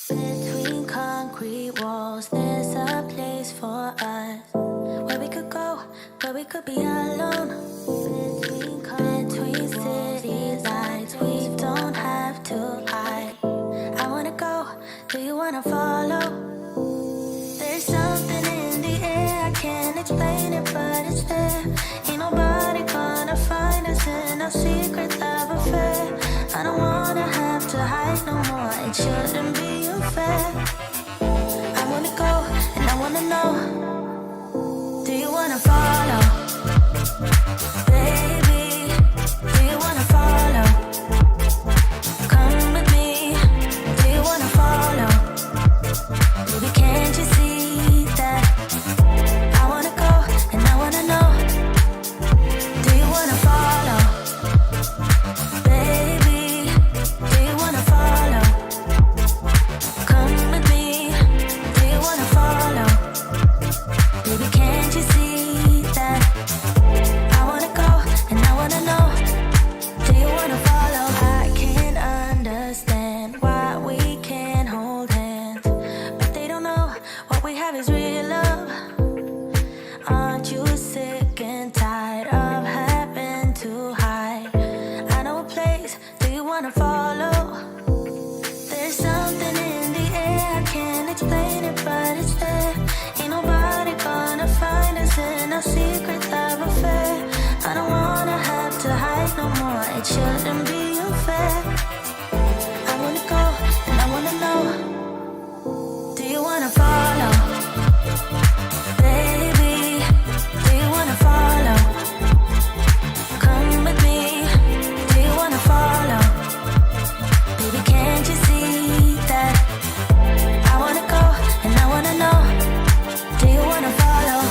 Between concrete walls, there's a place for us where we could go, where we could be alone. Between city lights, we don't have to hide. I wanna go, do you wanna follow? There's something in the air, I can't explain it, but it's there. Ain't nobody gonna find us in our secret love affair. I don't wanna have to hide no more, it shouldn't be unfair. I wanna go, and I wanna know, do you wanna follow? Baby, do you wanna follow? Come with me, do you wanna follow? Baby, can't you see that? I wanna go, and I wanna know, do you wanna follow? Baby, do you wanna follow? Come with me, do you wanna follow? Baby, can't you see that? I wanna go, and I wanna know, do you wanna follow? I can't understand why we can't hold hands, but they don't know what we have is real love. Aren't you sick and tired of having to hide? I know a place, do you wanna follow? There's something in the air, I can't explain it, but it's there. Ain't nobody gonna find us in our secret love affair. I don't wanna have to hide no more, it shouldn't be unfair. I wanna go, and I wanna know, do you wanna follow? Baby, do you wanna follow? Come with me, do you wanna follow? Baby, can't you see that? I wanna go, and I wanna know, do you wanna follow?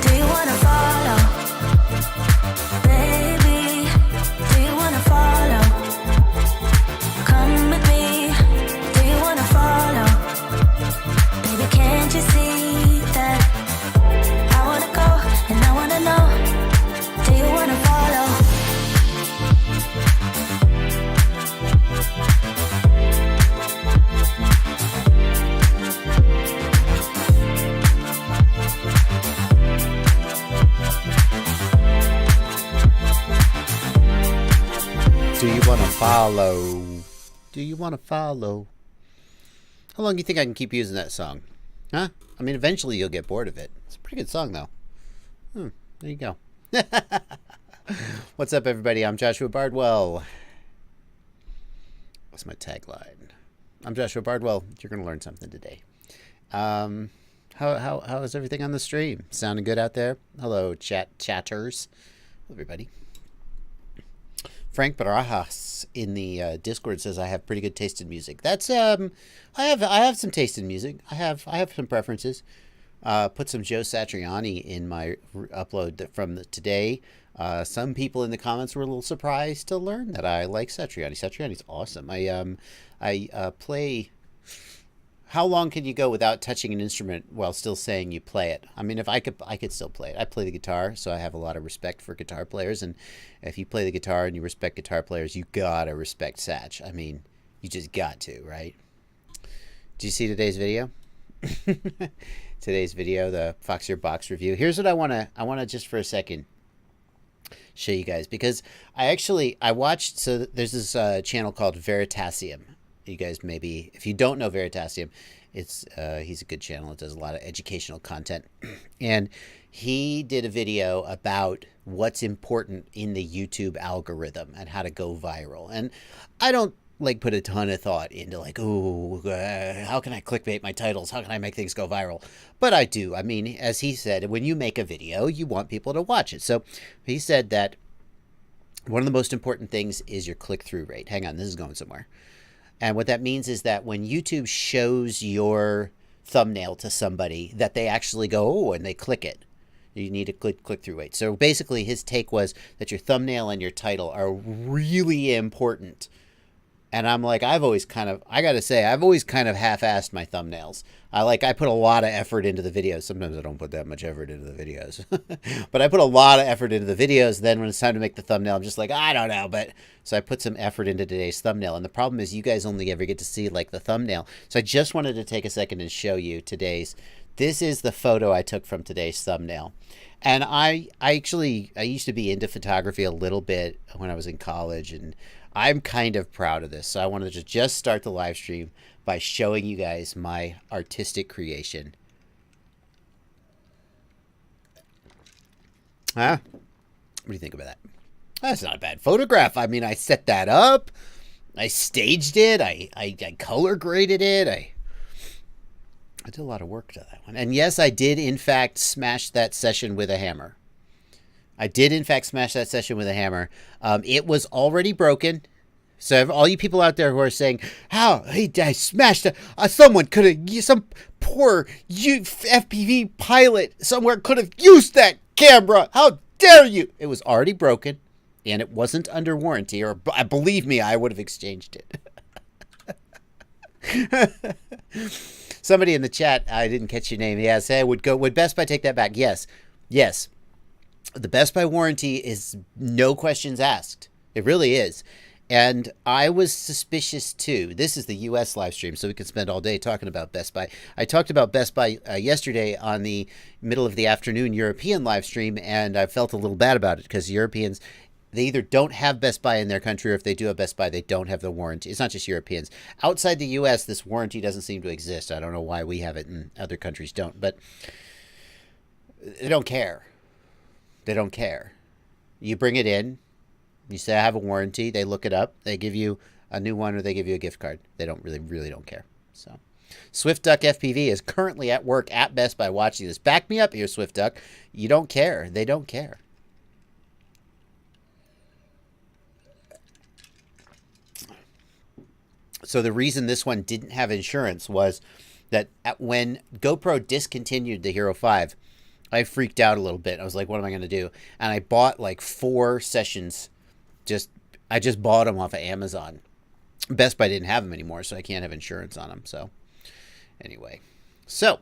Do you wanna follow? Baby, do you wanna follow? Come with me, do you wanna follow? Baby, can't you see that? I wanna go, and I wanna know, do you wanna follow? Do you want to follow? Do you want to follow? How long do you think I can keep using that song? Huh? I mean, eventually you'll get bored of it. It's a pretty good song, though. There you go. What's up, everybody? I'm Joshua Bardwell. What's my tagline? I'm Joshua Bardwell. You're going to learn something today. How is everything on the stream? Sounding good out there? Hello, chatters. Hello, everybody. Frank Barajas in the Discord says I have pretty good taste in music. That's I have some taste in music. I have some preferences. Put some Joe Satriani in my upload from today. Some people in the comments were a little surprised to learn that I like Satriani. Satriani's awesome. I play. How long can you go without touching an instrument while still saying you play it? I mean, if I could still play it. I play the guitar, so I have a lot of respect for guitar players. And if you play the guitar and you respect guitar players, you gotta respect Satch. I mean, you just got to, right? Did you see today's video? Today's video, the Foxier box review. Here's what I wanna just for a second show you guys, because I watched. So there's this channel called Veritasium. You guys maybe, if you don't know Veritasium, he's a good channel. It does a lot of educational content. And he did a video about what's important in the YouTube algorithm and how to go viral. And I don't put a ton of thought into how can I clickbait my titles? How can I make things go viral? But I do. I mean, as he said, when you make a video, you want people to watch it. So he said that one of the most important things is your click-through rate. Hang on, this is going somewhere. And what that means is that when YouTube shows your thumbnail to somebody, that they actually go, oh, and they click it. You need a click-through rate. So basically his take was that your thumbnail and your title are really important And I'm like, I gotta say, I've always kind of half-assed my thumbnails. I put a lot of effort into the videos. Sometimes I don't put that much effort into the videos. But I put a lot of effort into the videos. Then when it's time to make the thumbnail, I'm just like, I don't know. So I put some effort into today's thumbnail. And the problem is you guys only ever get to see like the thumbnail. So I just wanted to take a second and show you today's. This is the photo I took from today's thumbnail. And I used to be into photography a little bit when I was in college, and I'm kind of proud of this. So I wanted to just start the live stream by showing you guys my artistic creation. Huh? What do you think about that? That's not a bad photograph. I mean, I set that up. I staged it. I color graded it. I did a lot of work to that one. And yes, I did, in fact, smash that session with a hammer. It was already broken. So all you people out there who are saying, how I smashed someone could have, some poor FPV pilot somewhere could have used that camera. How dare you? It was already broken, and it wasn't under warranty, or believe me, I would have exchanged it. Somebody in the chat, I didn't catch your name. Yeah, say would Best Buy take that back? Yes. The Best Buy warranty is no questions asked. It really is. And I was suspicious too. This is the US live stream, so we could spend all day talking about Best Buy. I talked about Best Buy yesterday on the middle of the afternoon European live stream, and I felt a little bad about it because Europeans, they either don't have Best Buy in their country, or if they do have Best Buy, they don't have the warranty. It's not just Europeans. Outside the US, this warranty doesn't seem to exist. I don't know why we have it and other countries don't, but they don't care. You bring it in, you say I have a warranty, they look it up, they give you a new one, or they give you a gift card. They don't really don't care. So Swift Duck FPV is currently at work at Best Buy watching this. Back me up here, Swift Duck. You don't care. They don't care. So the reason this one didn't have insurance was that when GoPro discontinued the Hero 5, I freaked out a little bit. I was like, what am I going to do? And I bought like 4 sessions. I just bought them off of Amazon. Best Buy didn't have them anymore, so I can't have insurance on them. So anyway. So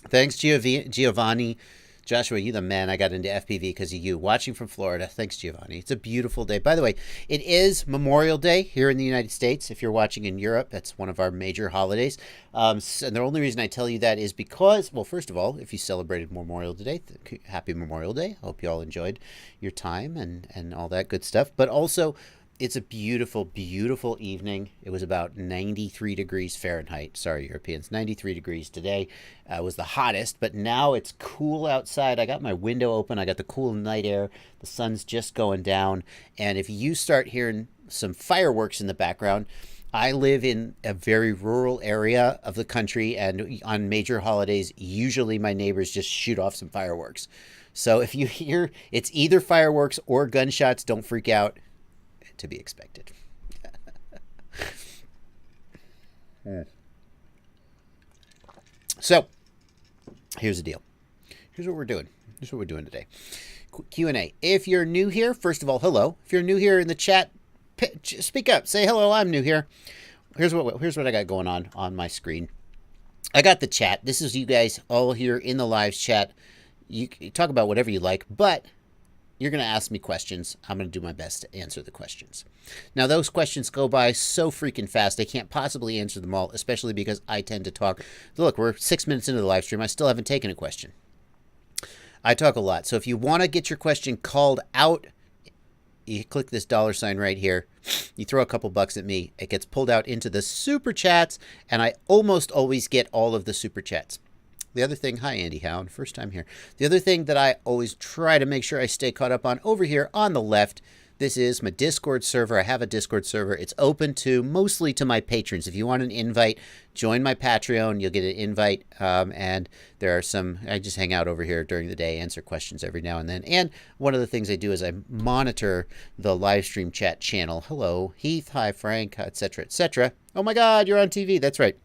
thanks, Giovanni. Joshua, you the man. I got into FPV because of you. Watching from Florida. Thanks, Giovanni. It's a beautiful day. By the way, it is Memorial Day here in the United States. If you're watching in Europe, that's one of our major holidays. And the only reason I tell you that is because, well, first of all, if you celebrated Memorial Day, happy Memorial Day. Hope you all enjoyed your time and all that good stuff. But also, it's a beautiful, beautiful evening. It was about 93 degrees Fahrenheit. Sorry, Europeans. 93 degrees today was the hottest, but now it's cool outside. I got my window open. I got the cool night air. The sun's just going down. And if you start hearing some fireworks in the background, I live in a very rural area of the country, and on major holidays, usually my neighbors just shoot off some fireworks. So if you hear it's either fireworks or gunshots, don't freak out. To be expected. So, here's the deal. Here's what we're doing. Today. Q&A. If you're new here, first of all, hello. If you're new here in the chat, speak up. Say hello, I'm new here. Here's what I got going on my screen. I got the chat. This is you guys all here in the live chat. You talk about whatever you like, but you're going to ask me questions. I'm going to do my best to answer the questions. Now, those questions go by so freaking fast, I can't possibly answer them all, especially because I tend to talk. Look, we're 6 minutes into the live stream. I still haven't taken a question. I talk a lot. So if you want to get your question called out, you click this $ right here. You throw a couple bucks at me. It gets pulled out into the super chats, and I almost always get all of the super chats. The other thing, hi Andy Hound, first time here. The other thing that I always try to make sure I stay caught up on over here on the left, this is my Discord server. I have a Discord server. It's open to mostly to my patrons. If you want an invite, join my Patreon. You'll get an invite. And there are some, I just hang out over here during the day, answer questions every now and then. And one of the things I do is I monitor the live stream chat channel. Hello, Heath. Hi, Frank, etc., etc. Oh my God, you're on TV. That's right.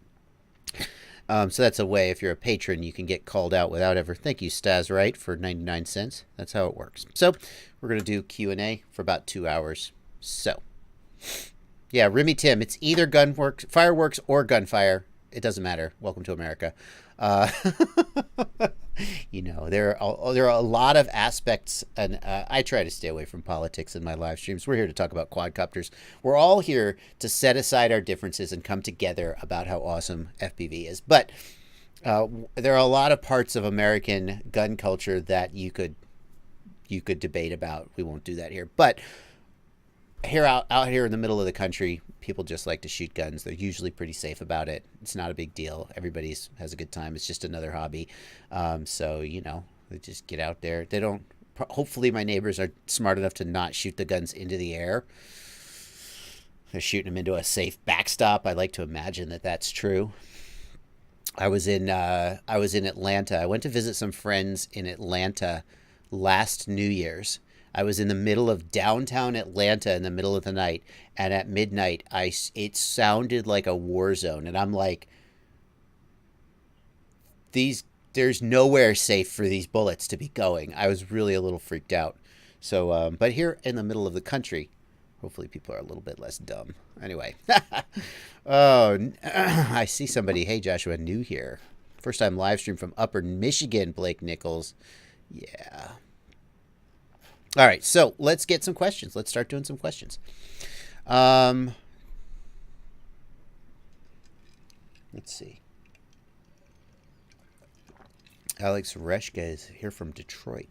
So that's a way, if you're a patron, you can get called out without ever. Thank you, Stazrite, for 99 cents. That's how it works. So we're going to do Q&A for about 2 hours. So Yeah, Remy Tim. It's either fireworks or gunfire. It doesn't matter. Welcome to America. Uh, you know, there are a lot of aspects, and I try to stay away from politics in my live streams. We're here to talk about quadcopters. We're all here to set aside our differences and come together about how awesome FPV is. But there are a lot of parts of American gun culture that you could debate about. We won't do that here. But out here in the middle of the country, people just like to shoot guns. They're usually pretty safe about it. It's not a big deal. Everybody has a good time. It's just another hobby. So, you know, they just get out there. They don't. Hopefully my neighbors are smart enough to not shoot the guns into the air. They're shooting them into a safe backstop. I like to imagine that that's true. I was in Atlanta. I went to visit some friends in Atlanta last New Year's. I was in the middle of downtown Atlanta in the middle of the night, and at midnight, it sounded like a war zone, and I'm like, there's nowhere safe for these bullets to be going. I was really a little freaked out. So, but here in the middle of the country, hopefully people are a little bit less dumb. Anyway, oh, I see somebody. Hey, Joshua, new here. First time live stream from Upper Michigan, Blake Nichols. Yeah. All right, so let's get some questions. Let's start doing some questions. Let's see. Alex Reshka is here from Detroit.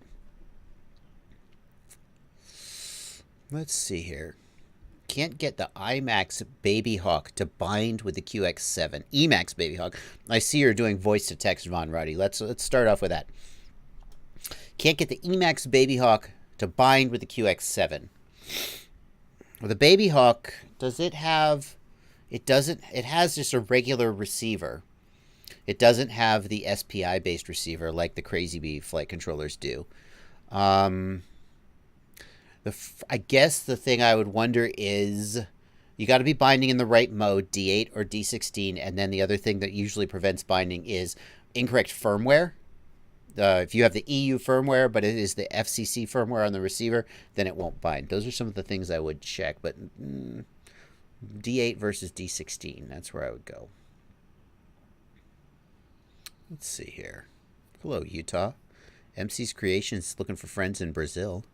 Let's see here. Can't get the IMAX Baby Hawk to bind with the QX7. Emax Baby Hawk. I see you're doing voice to text, Von Roddy. Let's start off with that. Can't get the Emax Baby Hawk to bind with the QX7. Well, the Baby Hawk, does it have... It doesn't... It has just a regular receiver. It doesn't have the SPI-based receiver like the Crazy Bee flight controllers do. I guess the thing I would wonder is... You got to be binding in the right mode, D8 or D16, and then the other thing that usually prevents binding is incorrect firmware. If you have the EU firmware, but it is the FCC firmware on the receiver, then it won't bind. Those are some of the things I would check, but D8 versus D16, that's where I would go. Let's see here. Hello, Utah. MC's Creations looking for friends in Brazil.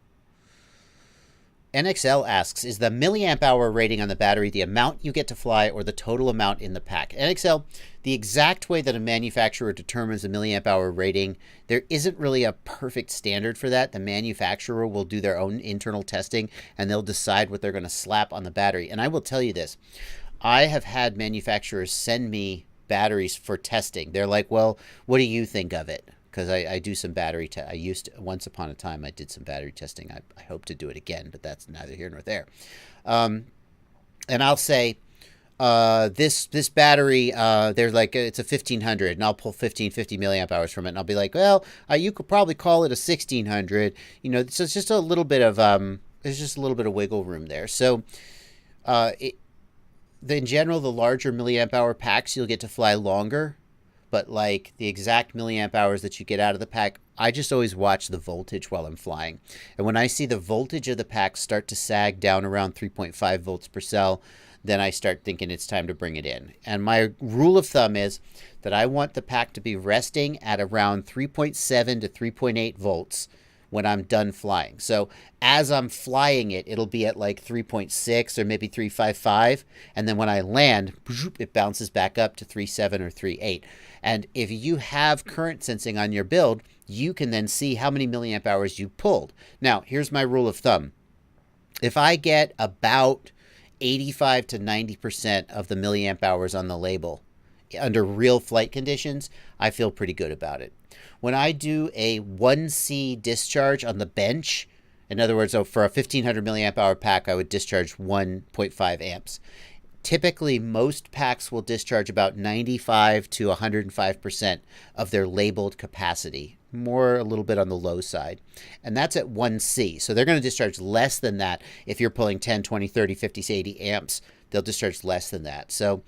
NXL asks, is the milliamp hour rating on the battery the amount you get to fly or the total amount in the pack? NXL, the exact way that a manufacturer determines the milliamp hour rating, there isn't really a perfect standard for that. The manufacturer will do their own internal testing and they'll decide what they're going to slap on the battery. And I will tell you this, I have had manufacturers send me batteries for testing. They're like, well, what do you think of it? Because I do some battery I used to, once upon a time I did some battery testing. I hope to do it again, but that's neither here nor there. And I'll say this battery, they're like, it's a 1500, and I'll pull 50 milliamp hours from it, and I'll be like, well, you could probably call it a 1600. You know, so it's just a little bit of there's just a little bit of wiggle room there. So in general, the larger milliamp hour packs, you'll get to fly longer. But like the exact milliamp hours that you get out of the pack, I just always watch the voltage while I'm flying. And when I see the voltage of the pack start to sag down around 3.5 volts per cell, then I start thinking it's time to bring it in. And my rule of thumb is that I want the pack to be resting at around 3.7 to 3.8 volts when I'm done flying. So as I'm flying it, it'll be at like 3.6 or maybe 3.55. And then when I land, it bounces back up to 3.7 or 3.8. And if you have current sensing on your build, you can then see how many milliamp hours you pulled. Now, here's my rule of thumb. If I get about 85 to 90% of the milliamp hours on the label under real flight conditions, I feel pretty good about it. When I do a 1C discharge on the bench, in other words, for a 1500 milliamp hour pack, I would discharge 1.5 amps. Typically, most packs will discharge about 95 to 105% of their labeled capacity, more a little bit on the low side. And that's at 1C. So they're going to discharge less than that. If you're pulling 10, 20, 30, 50, 80 amps, they'll discharge less than that. So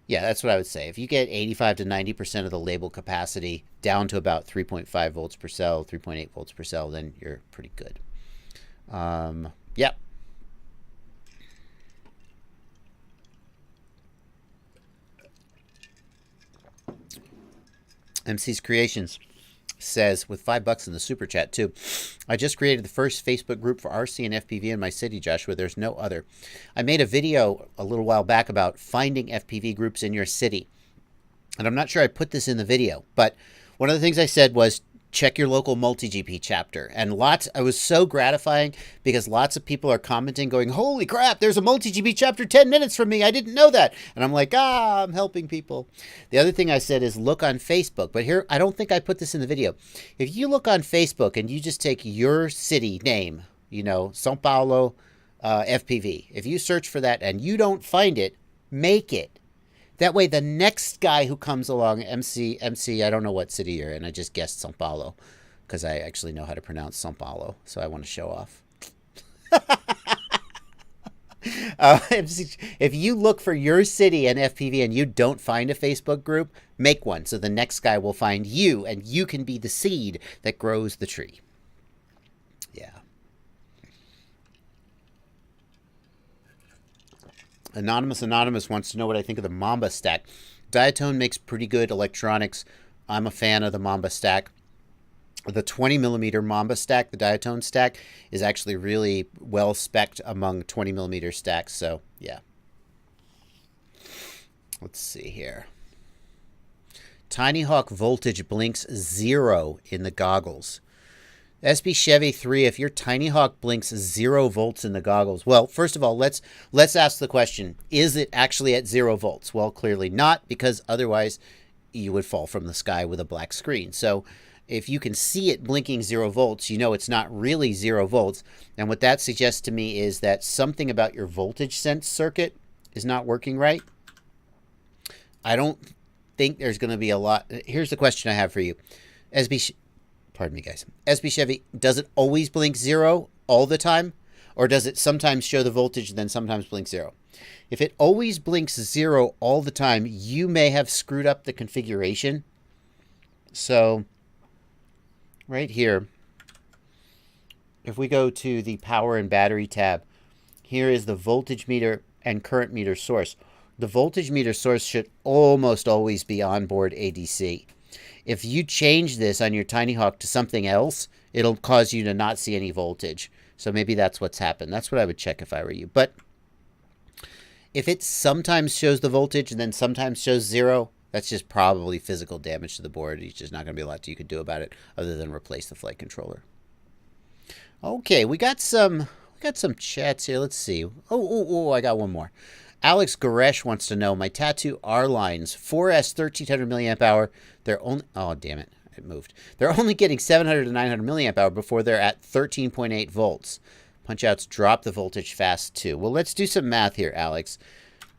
yeah, that's what I would say. If you get 85 to 90% of the labeled capacity down to about 3.5 volts per cell, 3.8 volts per cell, then you're pretty good. Yep. MC's Creations says, with $5 in the super chat too, I just created the first Facebook group for RC and FPV in my city, Joshua. There's no other. I made a video a little while back about finding FPV groups in your city. And I'm not sure I put this in the video, but one of the things I said was check your local multi-GP chapter. And it was so gratifying because lots of people are commenting going, holy crap, there's a multi-GP chapter 10 minutes from me. I didn't know that. And I'm like, I'm helping people. The other thing I said is look on Facebook. But here, I don't think I put this in the video. If you look on Facebook and you just take your city name, São Paulo FPV, if you search for that and you don't find it, make it. That way, the next guy who comes along, MC, I don't know what city you're in. I just guessed São Paulo because I actually know how to pronounce São Paulo, so I want to show off. If you look for your city and FPV and you don't find a Facebook group, make one so the next guy will find you and you can be the seed that grows the tree. Yeah. Anonymous wants to know what I think of the Mamba Stack. Diatone makes pretty good electronics. I'm a fan of the Mamba Stack. The 20mm Mamba Stack, the Diatone stack, is actually really well spec'd among 20mm stacks. So, yeah. Let's see here. Tiny Hawk voltage blinks 0 in the goggles. SB Chevy 3, if your Tiny Hawk blinks 0 volts in the goggles, well, first of all, let's ask the question, is it actually at 0 volts? Well, clearly not, because otherwise you would fall from the sky with a black screen. So if you can see it blinking 0 volts, you know it's not really 0 volts. And what that suggests to me is that something about your voltage sense circuit is not working right. I don't think there's going to be a lot. Here's the question I have for you. Pardon me, guys. SB Chevy, does it always blink 0 all the time? Or does it sometimes show the voltage and then sometimes blink 0? If it always blinks 0 all the time, you may have screwed up the configuration. So, right here, if we go to the power and battery tab, here is the voltage meter and current meter source. The voltage meter source should almost always be onboard ADC. If you change this on your Tiny Hawk to something else, it'll cause you to not see any voltage. So maybe that's what's happened. That's what I would check if I were you. But if it sometimes shows the voltage and then sometimes shows 0, that's just probably physical damage to the board. There's just not going to be a lot you could do about it other than replace the flight controller. Okay, we got some chats here. Let's see. I got one more. Alex Goresh wants to know, my Tattoo R-Lines, 4S 1300 milliamp hour, they're only, oh damn it, it moved. They're only getting 700 to 900 milliamp hour before they're at 13.8 volts. Punch-outs drop the voltage fast too. Well, let's do some math here, Alex.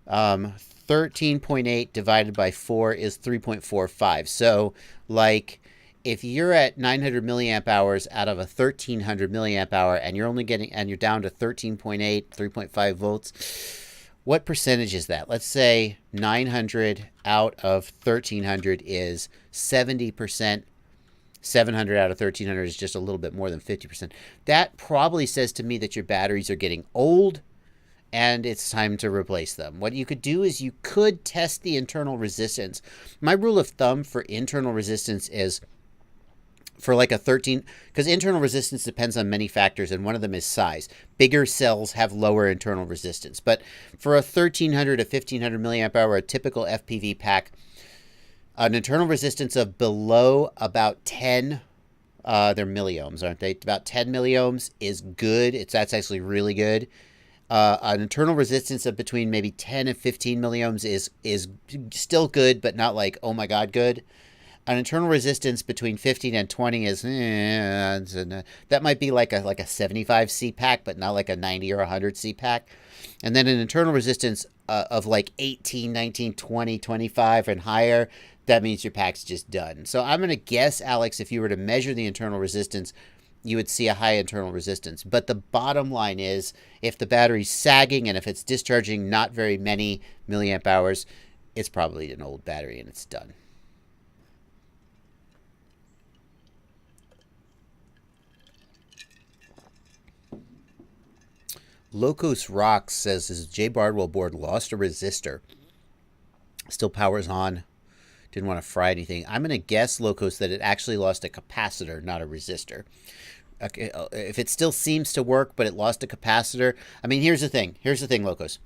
13.8 divided by 4 is 3.45. So, like, if you're at 900 milliamp hours out of a 1300 milliamp hour and you're only getting, and you're down to 13.8, 3.5 volts, what percentage is that? Let's say 900 out of 1300 is 70%. 700 out of 1300 is just a little bit more than 50%. That probably says to me that your batteries are getting old and it's time to replace them. What you could do is you could test the internal resistance. My rule of thumb for internal resistance is for like a 13, because internal resistance depends on many factors, and one of them is size. Bigger cells have lower internal resistance. But for a 1300 to 1500 milliamp hour, a typical FPV pack, an internal resistance of below about 10, they're milliohms, aren't they? About 10 milliohms is good. That's actually really good. An internal resistance of between maybe 10 and 15 milliohms is still good, but not like, oh my God, good. An internal resistance between 15 and 20 is, that might be like a 75 C pack, but not like a 90 or 100 C pack. And then an internal resistance of like 18, 19, 20, 25 and higher, that means your pack's just done. So I'm going to guess, Alex, if you were to measure the internal resistance, you would see a high internal resistance. But the bottom line is, if the battery's sagging and if it's discharging not very many milliamp hours, it's probably an old battery and it's done. Locos Rocks says, his J. Bardwell board lost a resistor. Still powers on. Didn't want to fry anything. I'm going to guess, Locos, that it actually lost a capacitor, not a resistor. Okay, if it still seems to work, but it lost a capacitor. I mean, here's the thing. Here's the thing, Locos.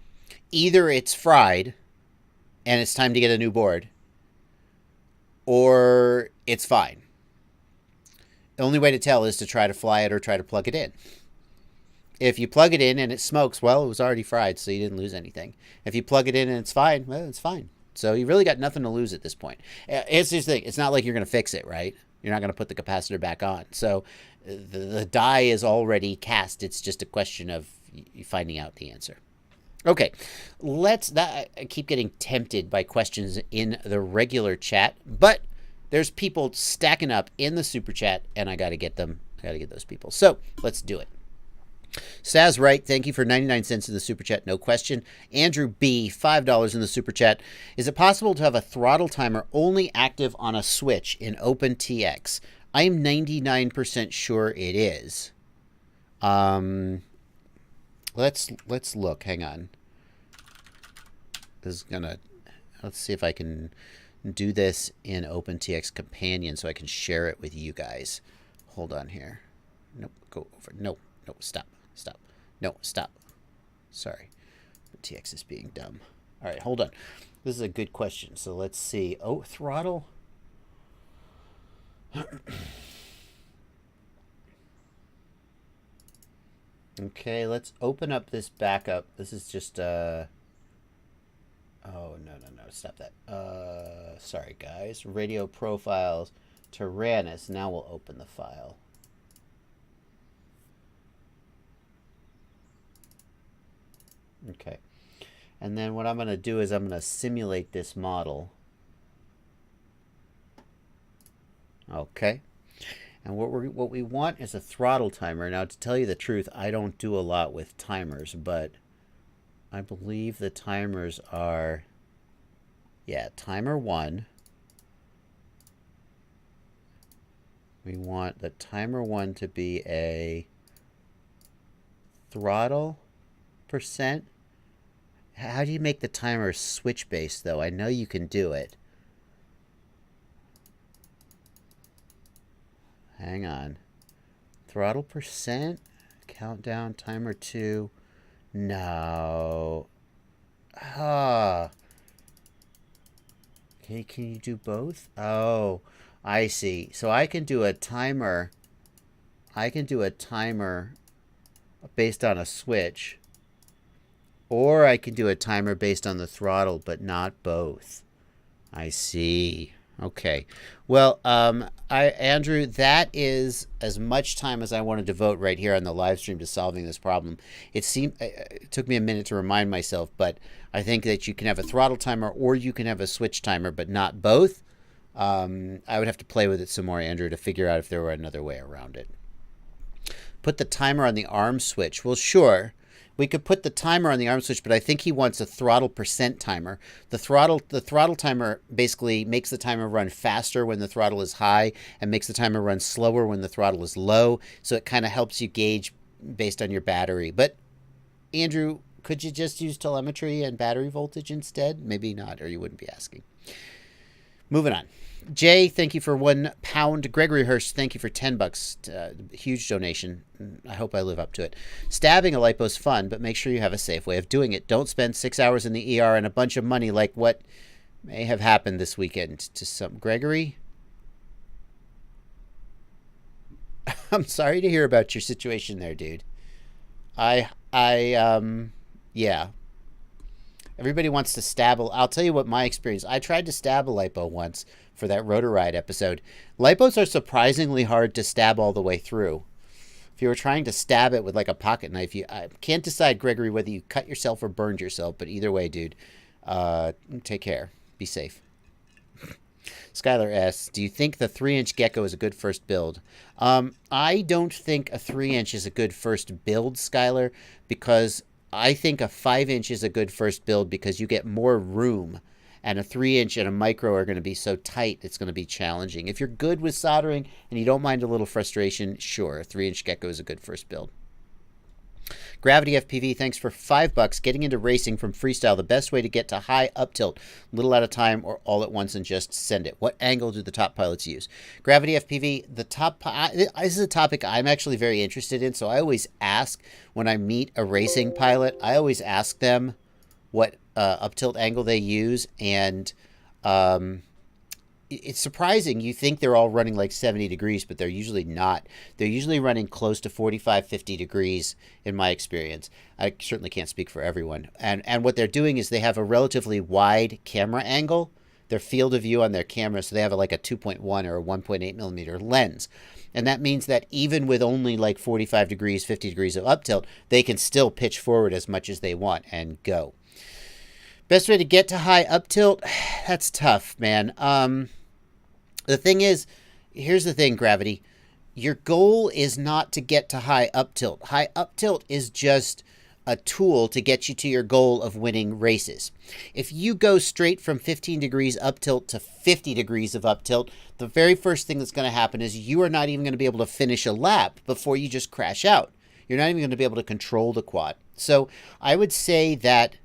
Either it's fried and it's time to get a new board, or it's fine. The only way to tell is to try to fly it or try to plug it in. If you plug it in and it smokes, well, it was already fried, so you didn't lose anything. If you plug it in and it's fine, well, it's fine. So you really got nothing to lose at this point. It's just the thing. It's not like you're going to fix it, right? You're not going to put the capacitor back on. So the die is already cast. It's just a question of finding out the answer. Okay, I keep getting tempted by questions in the regular chat, but there's people stacking up in the super chat, and I got to get them. I got to get those people. So let's do it. Saz Wright, thank you for 99 cents in the super chat, no question. Andrew B, $5 in the super chat. Is it possible to have a throttle timer only active on a switch in OpenTX? I am 99% sure it is. Let's look. Hang on. Let's see if I can do this in OpenTX Companion so I can share it with you guys. Hold on here. Nope, go over. No, stop. No, stop. Sorry. TX is being dumb. All right, hold on. This is a good question. So let's see. Oh, throttle. Okay, let's open up this backup. This is just oh, no. Stop that. Sorry, guys. Radio profiles. Tyrannus. Now we'll open the file. Okay. And then what I'm going to do is I'm going to simulate this model. Okay. And what we want is a throttle timer. Now, to tell you the truth, I don't do a lot with timers, but I believe the timers are, yeah, timer 1. We want the timer 1 to be a throttle %. How do you make the timer switch based, though? I know you can do it. Hang on. Throttle %? Countdown, timer 2. No. Ah. Okay, can you do both? Oh, I see. So I can do a timer. I can do a timer based on a switch. Or I can do a timer based on the throttle, but not both. I see. Okay. Well, Andrew, that is as much time as I want to devote right here on the live stream to solving this problem. It took me a minute to remind myself, but I think that you can have a throttle timer or you can have a switch timer, but not both. I would have to play with it some more, Andrew, to figure out if there were another way around it. Put the timer on the arm switch. Well, sure. We could put the timer on the arm switch, but I think he wants a throttle % timer. The throttle timer basically makes the timer run faster when the throttle is high and makes the timer run slower when the throttle is low. So it kind of helps you gauge based on your battery. But Andrew, could you just use telemetry and battery voltage instead? Maybe not, or you wouldn't be asking. Moving on. Jay, thank you for £1. Gregory Hirsch, thank you for $10. Huge donation. I hope I live up to it. Stabbing a lipo is fun, but make sure you have a safe way of doing it. Don't spend 6 hours in the ER and a bunch of money like what may have happened this weekend to some. Gregory? I'm sorry to hear about your situation there, dude. Yeah. Everybody wants to stab. I'll tell you what my experience. I tried to stab a lipo once for that Rotor Ride episode. Lipos are surprisingly hard to stab all the way through. If you were trying to stab it with like a pocket knife, I can't decide, Gregory, whether you cut yourself or burned yourself. But either way, dude, take care. Be safe. Skylar S., do you think the 3-inch gecko is a good first build? I don't think a 3-inch is a good first build, Skylar, because I think a 5-inch is a good first build because you get more room, and a 3-inch and a micro are going to be so tight it's going to be challenging. If you're good with soldering and you don't mind a little frustration, sure, a 3-inch gecko is a good first build. Gravity FPV, thanks for $5. Getting into racing from freestyle, the best way to get to high up tilt, little at a time or all at once and just send it. What angle do the top pilots use? Gravity FPV, this is a topic I'm actually very interested in, so I always ask when I meet a racing pilot, I always ask them what up tilt angle they use, and it's surprising. You think they're all running like 70 degrees, but they're usually not. They're usually running close to 45, 50 degrees in my experience. I certainly can't speak for everyone. And what they're doing is they have a relatively wide camera angle, their field of view on their camera, so they have like a 2.1 or a 1.8 millimeter lens. And that means that even with only like 45 degrees, 50 degrees of up tilt, they can still pitch forward as much as they want and go. Best way to get to high up tilt? That's tough, man. The thing is, here's the thing, Gravity. Your goal is not to get to high up tilt. High up tilt is just a tool to get you to your goal of winning races. If you go straight from 15 degrees up tilt to 50 degrees of up tilt, the very first thing that's going to happen is you are not even going to be able to finish a lap before you just crash out. You're not even going to be able to control the quad. So I would say that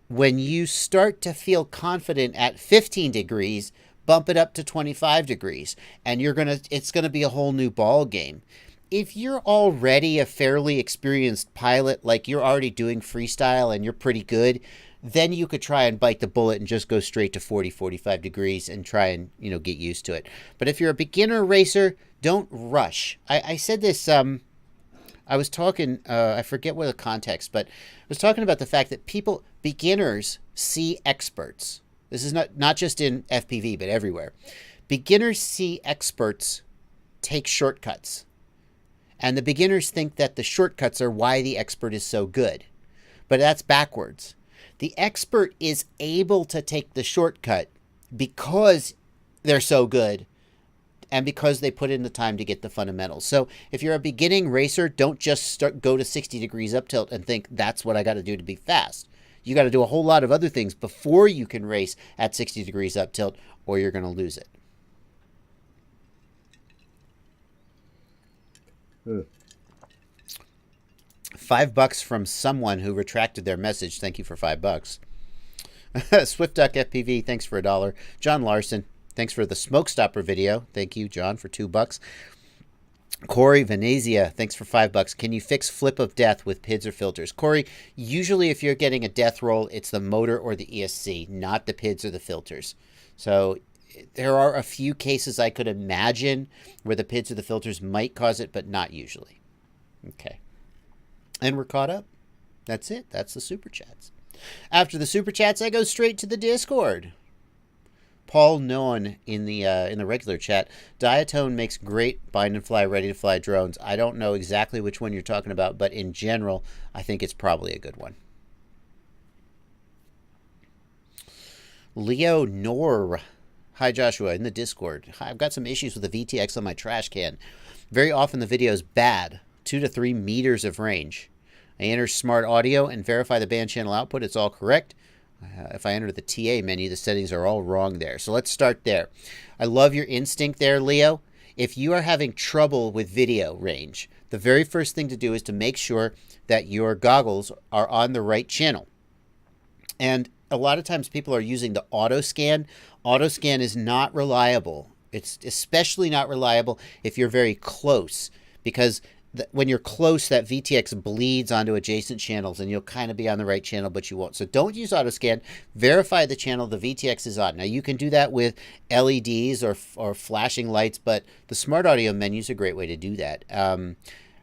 when you start to feel confident at 15 degrees, bump it up to 25 degrees, and it's going to be a whole new ball game. If you're already a fairly experienced pilot, like you're already doing freestyle and you're pretty good, then you could try and bite the bullet and just go straight to 40, 45 degrees and try and, get used to it. But if you're a beginner racer, don't rush. I said this, I was talking, I forget what the context, but I was talking about the fact that beginners see experts. This is not just in FPV, but everywhere. Beginners see experts take shortcuts. And the beginners think that the shortcuts are why the expert is so good. But that's backwards. The expert is able to take the shortcut because they're so good and because they put in the time to get the fundamentals. So if you're a beginning racer, don't just go to 60 degrees up tilt and think that's what I got to do to be fast. You got to do a whole lot of other things before you can race at 60 degrees up tilt, or you're going to lose it. $5 from someone who retracted their message. Thank you for $5. Swift Duck FPV, thanks for $1. John Larson, thanks for the Smoke Stopper video. Thank you, John, for $2. Corey Venezia, thanks for $5. Can you fix flip of death with PIDs or filters? Corey, usually if you're getting a death roll, it's the motor or the ESC, not the PIDs or the filters. So there are a few cases I could imagine where the PIDs or the filters might cause it, but not usually. Okay. And we're caught up. That's it. That's the Super Chats. After the Super Chats, I go straight to the Discord. Paul Noan in the regular chat. Diatone makes great bind and fly, ready to fly drones. I don't know exactly which one you're talking about, but in general, I think it's probably a good one. Leo Nor. Hi, Joshua, in the Discord. Hi, I've got some issues with the VTX on my trash can. Very often the video is bad, 2 to 3 meters of range. I enter smart audio and verify the band channel output. It's all correct. If I enter the TA menu, the settings are all wrong there. So let's start there. I love your instinct there, Leo. If you are having trouble with video range, the very first thing to do is to make sure that your goggles are on the right channel. And a lot of times people are using the auto scan. Auto scan is not reliable. It's especially not reliable if you're very close, because when you're close, that VTX bleeds onto adjacent channels and you'll kind of be on the right channel, but you won't. So don't use autoscan. Verify the channel the VTX is on. Now, you can do that with LEDs or flashing lights, but the smart audio menu is a great way to do that.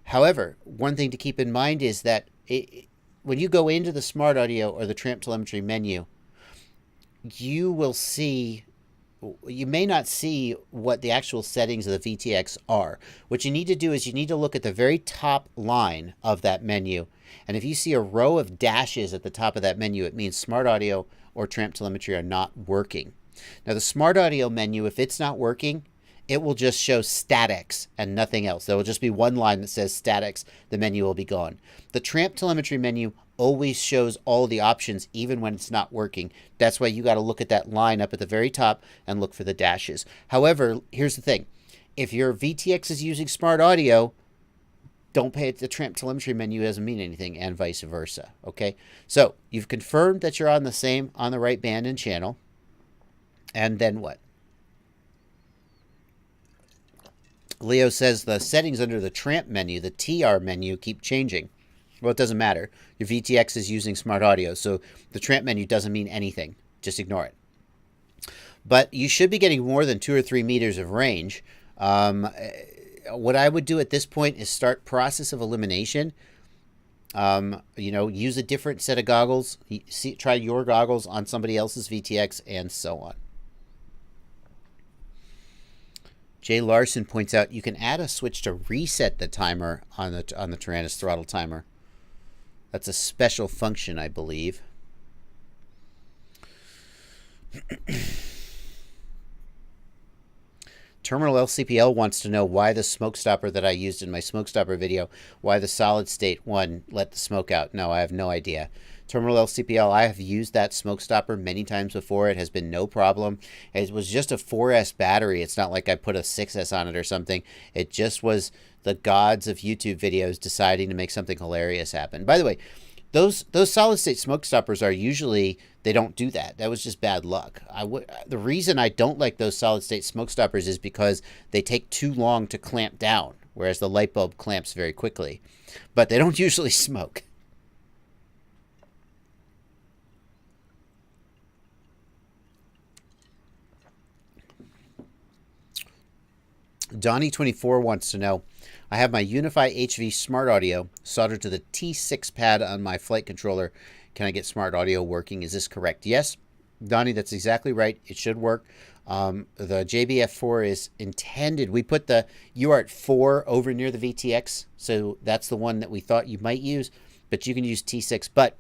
However, one thing to keep in mind is that when you go into the smart audio or the Trant telemetry menu, you may not see what the actual settings of the VTX are. What you need to do is you need to look at the very top line of that menu. And if you see a row of dashes at the top of that menu, it means smart audio or Trant telemetry are not working. Now, the smart audio menu, if it's not working, it will just show statics and nothing else. There will just be one line that says statics. The menu will be gone. The Trant telemetry menu always shows all the options, even when it's not working. That's why you got to look at that line up at the very top and look for the dashes. However, here's the thing. If your VTX is using smart audio, don't pay it. The Trant telemetry menu doesn't mean anything, and vice versa. Okay, so you've confirmed that you're on the right band and channel, and then what? Leo says the settings under the Trant menu, the TR menu, keep changing. Well, it doesn't matter. Your VTX is using smart audio, so the Trant menu doesn't mean anything. Just ignore it. But you should be getting more than 2 or 3 meters of range. What I would do at this point is start process of elimination. Use a different set of goggles. Try your goggles on somebody else's VTX, and so on. Jay Larson points out you can add a switch to reset the timer on the Taranis throttle timer. That's a special function, I believe. Terminal LCPL wants to know why the smoke stopper that I used in my smoke stopper video, why the solid state one let the smoke out. No, I have no idea. Terminal LCPL, I have used that smoke stopper many times before. It has been no problem. It was just a 4S battery. It's not like I put a 6S on it or something. It just was the gods of YouTube videos deciding to make something hilarious happen. By the way, those solid state smoke stoppers are usually, they don't do that. That was just bad luck. The reason I don't like those solid state smoke stoppers is because they take too long to clamp down, whereas the light bulb clamps very quickly. But they don't usually smoke. Donnie24 wants to know, I have my Unify HV Smart Audio soldered to the T6 pad on my flight controller. Can I get Smart Audio working? Is this correct? Yes, Donnie, that's exactly right. It should work. The JBF4 is intended. We put the UART 4 over near the VTX, so that's the one that we thought you might use, but you can use T6. But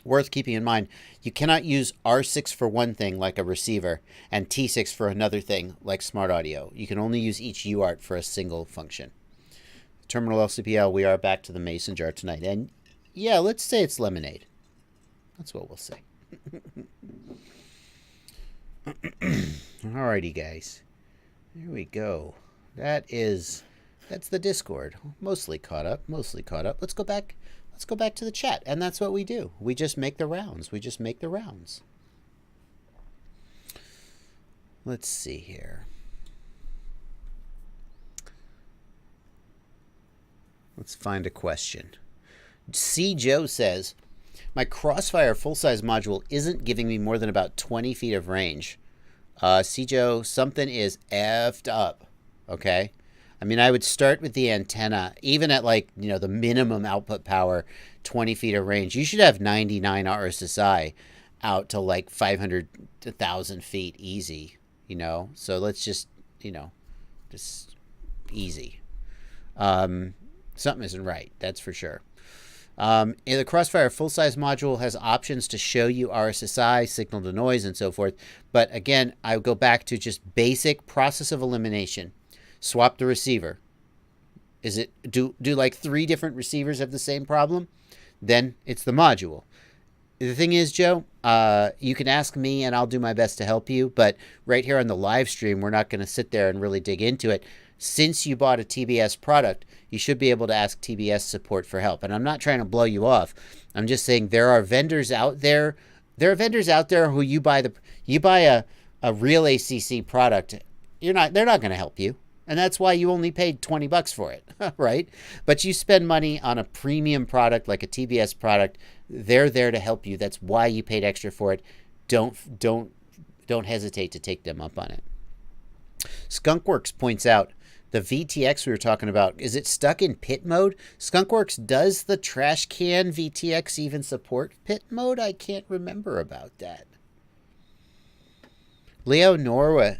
worth keeping in mind, you cannot use R6 for one thing like a receiver and T6 for another thing like Smart Audio. You can only use each UART for a single function. Terminal LCPL, we are back to the mason jar tonight. And yeah, let's say it's lemonade. That's what we'll say. Alrighty, guys. There we go. That's the Discord. Mostly caught up. Let's go back to the chat. And that's what we do. We just make the rounds. Let's see here. Let's find a question. C. Joe says, my Crossfire full-size module isn't giving me more than about 20 feet of range. C. Joe, something is effed up. Okay? I mean, I would start with the antenna, even at the minimum output power, 20 feet of range. You should have 99 RSSI out to 500 to 1,000 feet easy, So let's just, just easy. Something isn't right, that's for sure. The Crossfire full-size module has options to show you RSSI, signal to noise, and so forth. But again, I would go back to just basic process of elimination. Swap the receiver. Is it do 3 different receivers have the same problem? Then it's the module. The thing is, Joe, you can ask me and I'll do my best to help you. But right here on the live stream, we're not going to sit there and really dig into it. Since you bought a TBS product, you should be able to ask TBS support for help. And I'm not trying to blow you off. I'm just saying there are vendors out there. There are vendors out there who you buy a real ACC product. They're not going to help you. And that's why you only paid $20 for it, right? But you spend money on a premium product like a TBS product. They're there to help you. That's why you paid extra for it. Don't hesitate to take them up on it. Skunkworks points out the VTX we were talking about, is it stuck in pit mode? Skunkworks, does the trash can VTX even support pit mode? I can't remember about that. Leo Norwa,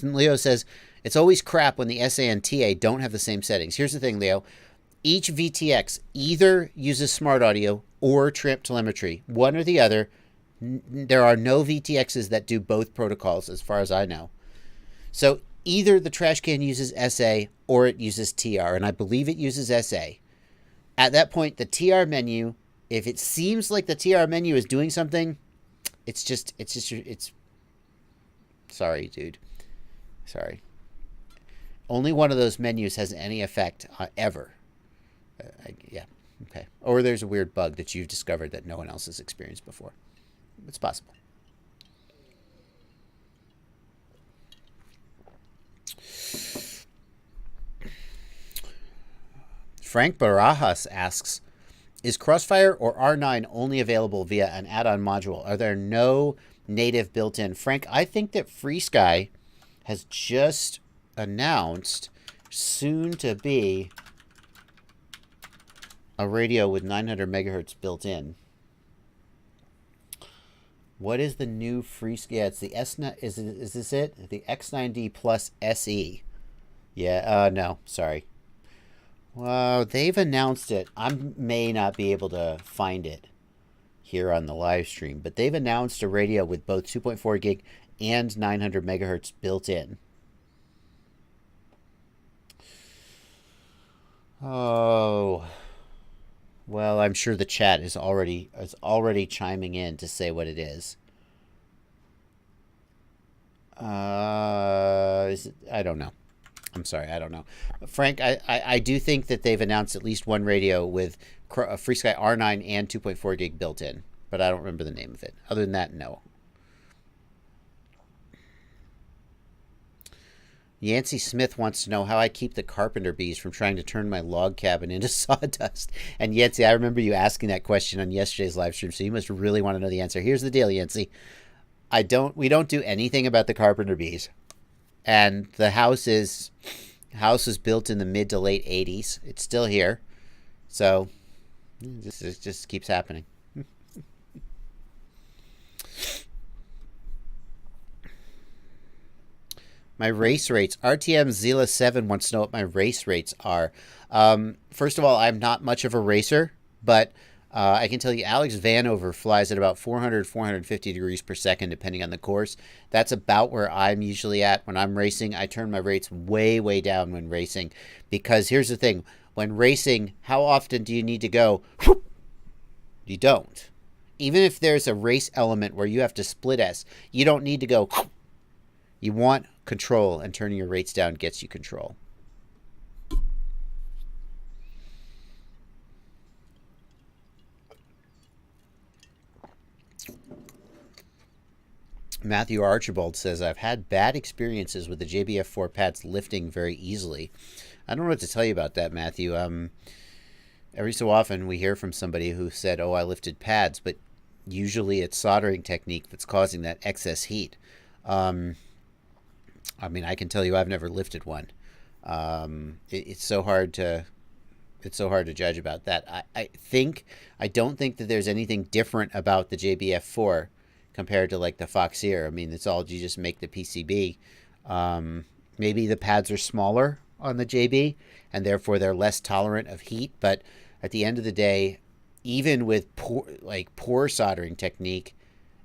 Leo says, it's always crap when the SA and TA don't have the same settings. Here's the thing, Leo. Each VTX either uses smart audio or Trant telemetry, one or the other. There are no VTXs that do both protocols as far as I know. So either the trash can uses SA or it uses TR, and I believe it uses SA. At that point, the TR menu, if it seems like the TR menu is doing something, sorry, dude. Sorry. Only one of those menus has any effect ever. Yeah, okay. Or there's a weird bug that you've discovered that no one else has experienced before. It's possible. Frank Barajas asks, is Crossfire or R9 only available via an add-on module? Are there no native built-in? Frank, I think that FreeSky has just announced soon to be a radio with 900 megahertz built in. What is the new FreeSky? Yeah, it's the S9. Is this it? The X9D Plus SE. Yeah. No. Sorry. Well, they've announced it. I may not be able to find it here on the live stream, but they've announced a radio with both 2.4 gig and 900 megahertz built in. Oh, well, I'm sure the chat is already chiming in to say what it is. I don't know. I'm sorry, I don't know. Frank, I do think that they've announced at least one radio with FreeSky R9 and 2.4 gig built in, but I don't remember the name of it. Other than that, no. Yancey Smith wants to know how I keep the carpenter bees from trying to turn my log cabin into sawdust. And Yancey, I remember you asking that question on yesterday's live stream, so you must really want to know the answer. Here's the deal, Yancey. We don't do anything about the carpenter bees. And the house was built in the mid to late 80s. It's still here. So this just keeps happening. My race rates. RTM Zila 7 wants to know what my race rates are. First of all, I'm not much of a racer, but I can tell you Alex Vanover flies at about 400, 450 degrees per second, depending on the course. That's about where I'm usually at when I'm racing. I turn my rates way, way down when racing, because here's the thing. When racing, how often do you need to go? You don't. Even if there's a race element where you have to split S, you don't need to go. You want control, and turning your rates down gets you control. Matthew Archibald says, I've had bad experiences with the JBF4 pads lifting very easily. I don't know what to tell you about that, Matthew. Every so often we hear from somebody who said, oh, I lifted pads, but usually it's soldering technique that's causing that excess heat. I mean, I can tell you I've never lifted one. It's so hard to judge about that. I don't think that there's anything different about the JBF4 compared to like the Foxeer. I mean, it's all, you just make the PCB. Maybe the pads are smaller on the JB and therefore they're less tolerant of heat. But at the end of the day, even with poor soldering technique,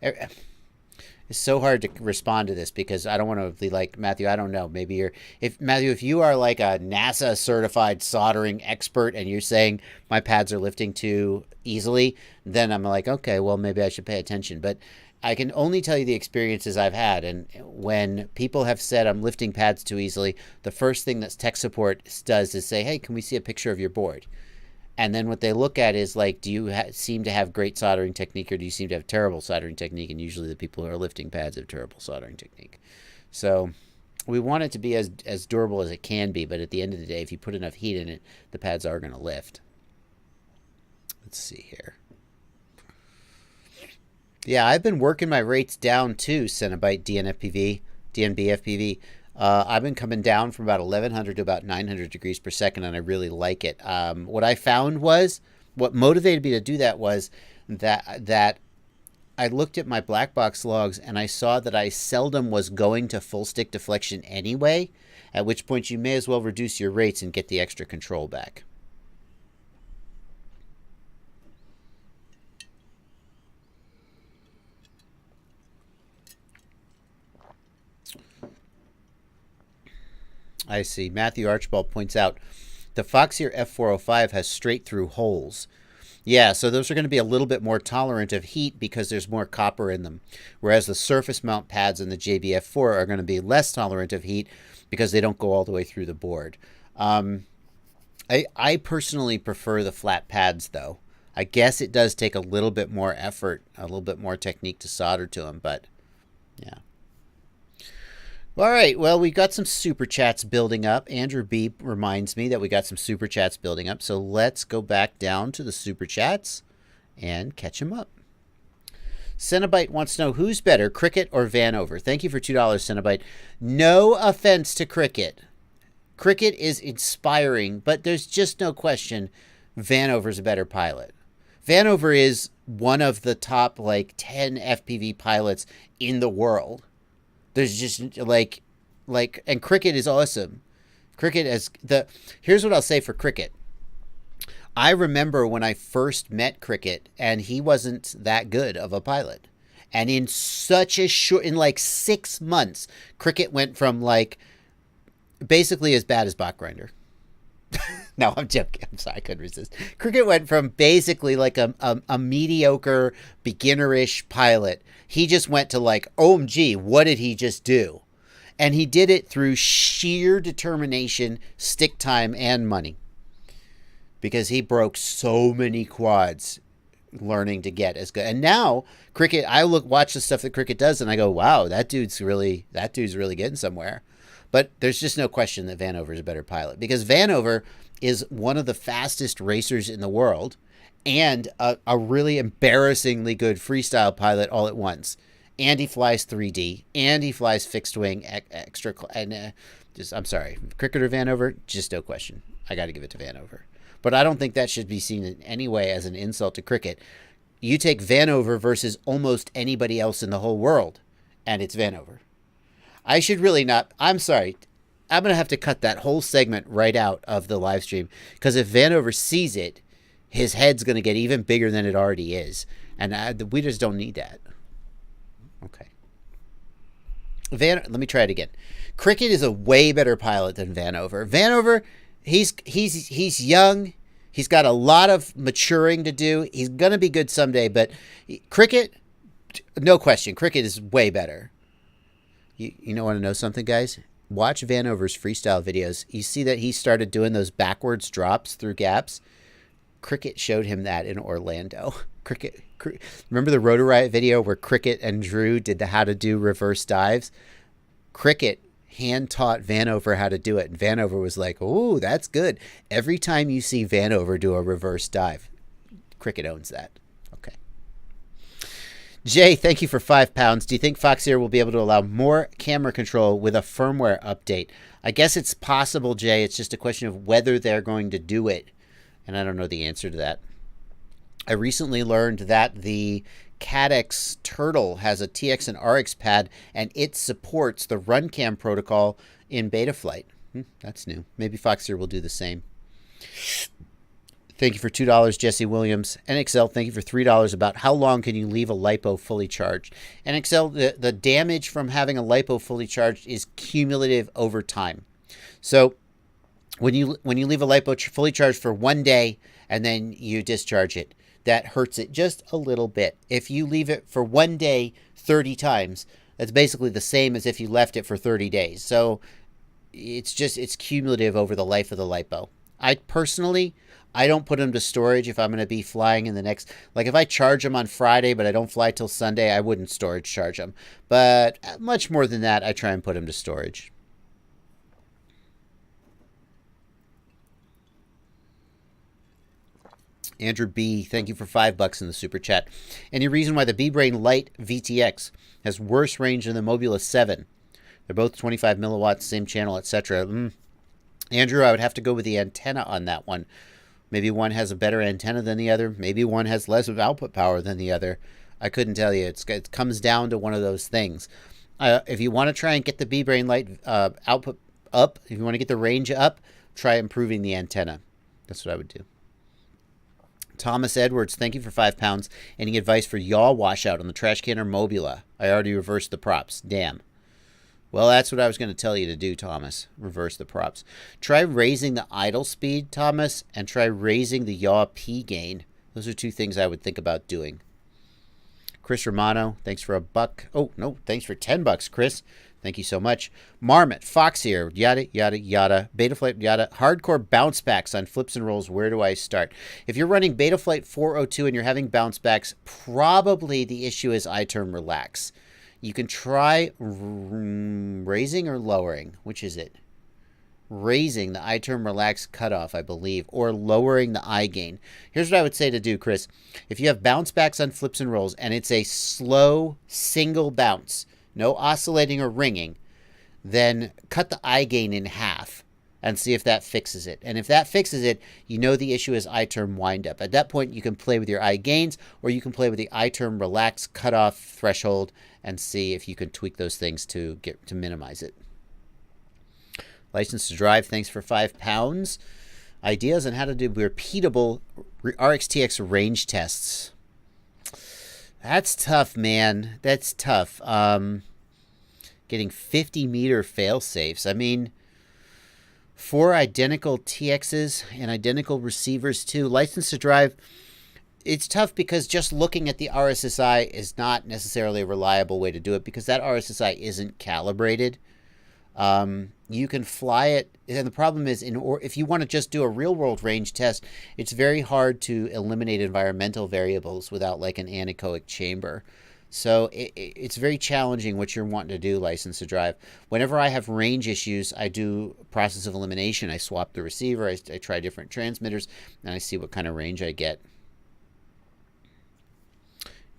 it's so hard to respond to this because I don't want to be like, Matthew, I don't know. Maybe if you are like a NASA certified soldering expert and you're saying my pads are lifting too easily, then I'm like, okay, well, maybe I should pay attention. But I can only tell you the experiences I've had. And when people have said I'm lifting pads too easily, the first thing that tech support does is say, hey, can we see a picture of your board? And then what they look at is like, do you seem to have great soldering technique or do you seem to have terrible soldering technique? And usually the people who are lifting pads have terrible soldering technique. So we want it to be as durable as it can be. But at the end of the day, if you put enough heat in it, the pads are going to lift. Let's see here. Yeah, I've been working my rates down too, Cenobite DNBFPV. I've been coming down from about 1100 to about 900 degrees per second, and I really like it. What I found was, what motivated me to do that was that I looked at my black box logs and I saw that I seldom was going to full stick deflection anyway, at which point you may as well reduce your rates and get the extra control back. I see. Matthew Archibald points out the Foxeer F405 has straight through holes. Yeah, so those are going to be a little bit more tolerant of heat because there's more copper in them. Whereas the surface mount pads in the JBF4 are going to be less tolerant of heat because they don't go all the way through the board. I personally prefer the flat pads, though. I guess it does take a little bit more effort, a little bit more technique to solder to them, but yeah. All right, well, we got some super chats building up. Andrew B reminds me that we got some super chats building up, so let's go back down to the super chats and catch them up. Cenobite wants to know, who's better, Cricket or Vanover? Thank you for $2, Cenobite. No offense to Cricket. Cricket is inspiring, but there's just no question Vanover's a better pilot. Vanover is one of the top, 10 FPV pilots in the world. There's just, and Cricket is awesome. Cricket has here's what I'll say for Cricket. I remember when I first met Cricket, and he wasn't that good of a pilot. And in such a in 6 months, Cricket went from basically as bad as Bot Grinder. No, I'm joking. I'm sorry, I couldn't resist. Cricket went from basically a mediocre, beginnerish pilot. He just went to OMG, what did he just do? And he did it through sheer determination, stick time, and money. Because he broke so many quads learning to get as good. And now Cricket, watch the stuff that Cricket does, and I go, wow, that dude's really getting somewhere. But there's just no question that Vanover is a better pilot, because Vanover is one of the fastest racers in the world and a really embarrassingly good freestyle pilot all at once. And he flies 3D, and he flies fixed wing extra. And I'm sorry, Cricket or Vanover, just no question. I got to give it to Vanover. But I don't think that should be seen in any way as an insult to Cricket. You take Vanover versus almost anybody else in the whole world, and it's Vanover. I should really not. I'm sorry. I'm going to have to cut that whole segment right out of the live stream, because if Vanover sees it, his head's going to get even bigger than it already is. And we just don't need that. Okay. Let me try it again. Cricket is a way better pilot than Vanover. Vanover, he's young. He's got a lot of maturing to do. He's going to be good someday, but Cricket, no question, Cricket is way better. You want to know something, guys? Watch Vanover's freestyle videos. You see that he started doing those backwards drops through gaps. Cricket showed him that in Orlando. Cricket, remember the Rotor Riot video where Cricket and Drew did the how to do reverse dives? Cricket hand taught Vanover how to do it, and Vanover was like, "Oh, that's good." Every time you see Vanover do a reverse dive, Cricket owns that. Okay. Jay, thank you for £5. Do you think Foxeer will be able to allow more camera control with a firmware update? I guess it's possible, Jay. It's just a question of whether they're going to do it, and I don't know the answer to that. I recently learned that the Cadex Turtle has a TX and RX pad, and it supports the RunCam protocol in Betaflight. That's new. Maybe Foxeer will do the same. Thank you for $2, Jesse Williams. NXL, thank you for $3. About how long can you leave a LiPo fully charged? NXL, the damage from having a LiPo fully charged is cumulative over time. So when you leave a LiPo fully charged for 1 day and then you discharge it, that hurts it just a little bit. If you leave it for 1 day 30 times, that's basically the same as if you left it for 30 days. So it's cumulative over the life of the LiPo. I don't put them to storage if I'm going to be flying in the next, if I charge them on Friday, but I don't fly till Sunday, I wouldn't storage charge them. But much more than that, I try and put them to storage. Andrew B, thank you for $5 in the super chat. Any reason why the B-Brain Lite VTX has worse range than the Mobula 7? They're both 25 milliwatts, same channel, etc. Andrew, I would have to go with the antenna on that one. Maybe one has a better antenna than the other. Maybe one has less of output power than the other. I couldn't tell you. It comes down to one of those things. If you want to try and get the B-Brain Lite output up, if you want to get the range up, try improving the antenna. That's what I would do. Thomas Edwards, thank you for £5. Any advice for yaw washout on the trash can or Mobula? I already reversed the props. Damn. Well, that's what I was going to tell you to do, Thomas. Reverse the props. Try raising the idle speed, Thomas, and try raising the yaw P gain. Those are two things I would think about doing. Chris Romano, thanks for $1. Oh, no, thanks for $10, Chris. Thank you so much. Marmot, Fox here, yada, yada, yada. Betaflight, yada. Hardcore bounce backs on flips and rolls. Where do I start? If you're running Betaflight 402 and you're having bounce backs, probably the issue is iTerm relax. You can try raising or lowering. Which is it? Raising the iTerm relax cutoff, I believe, or lowering the I gain. Here's what I would say to do, Chris. If you have bounce backs on flips and rolls and it's a slow single bounce, no oscillating or ringing, then cut the I gain in half and see if that fixes it. And if that fixes it, you know the issue is iTerm windup. At that point, you can play with your I gains, or you can play with the iTerm relax cutoff threshold and see if you can tweak those things to minimize it. License to Drive, thanks for £5. Ideas on how to do repeatable RxTX range tests. That's tough, man. That's tough. Getting 50-meter fail-safes. I mean, 4 identical TXs and identical receivers, too. License to Drive, it's tough because just looking at the RSSI is not necessarily a reliable way to do it because that RSSI isn't calibrated. You can fly it, and the problem is, if you want to just do a real-world range test, it's very hard to eliminate environmental variables without like an anechoic chamber. So it's very challenging what you're wanting to do, License to Drive. Whenever I have range issues, I do process of elimination. I swap the receiver, I try different transmitters, and I see what kind of range I get.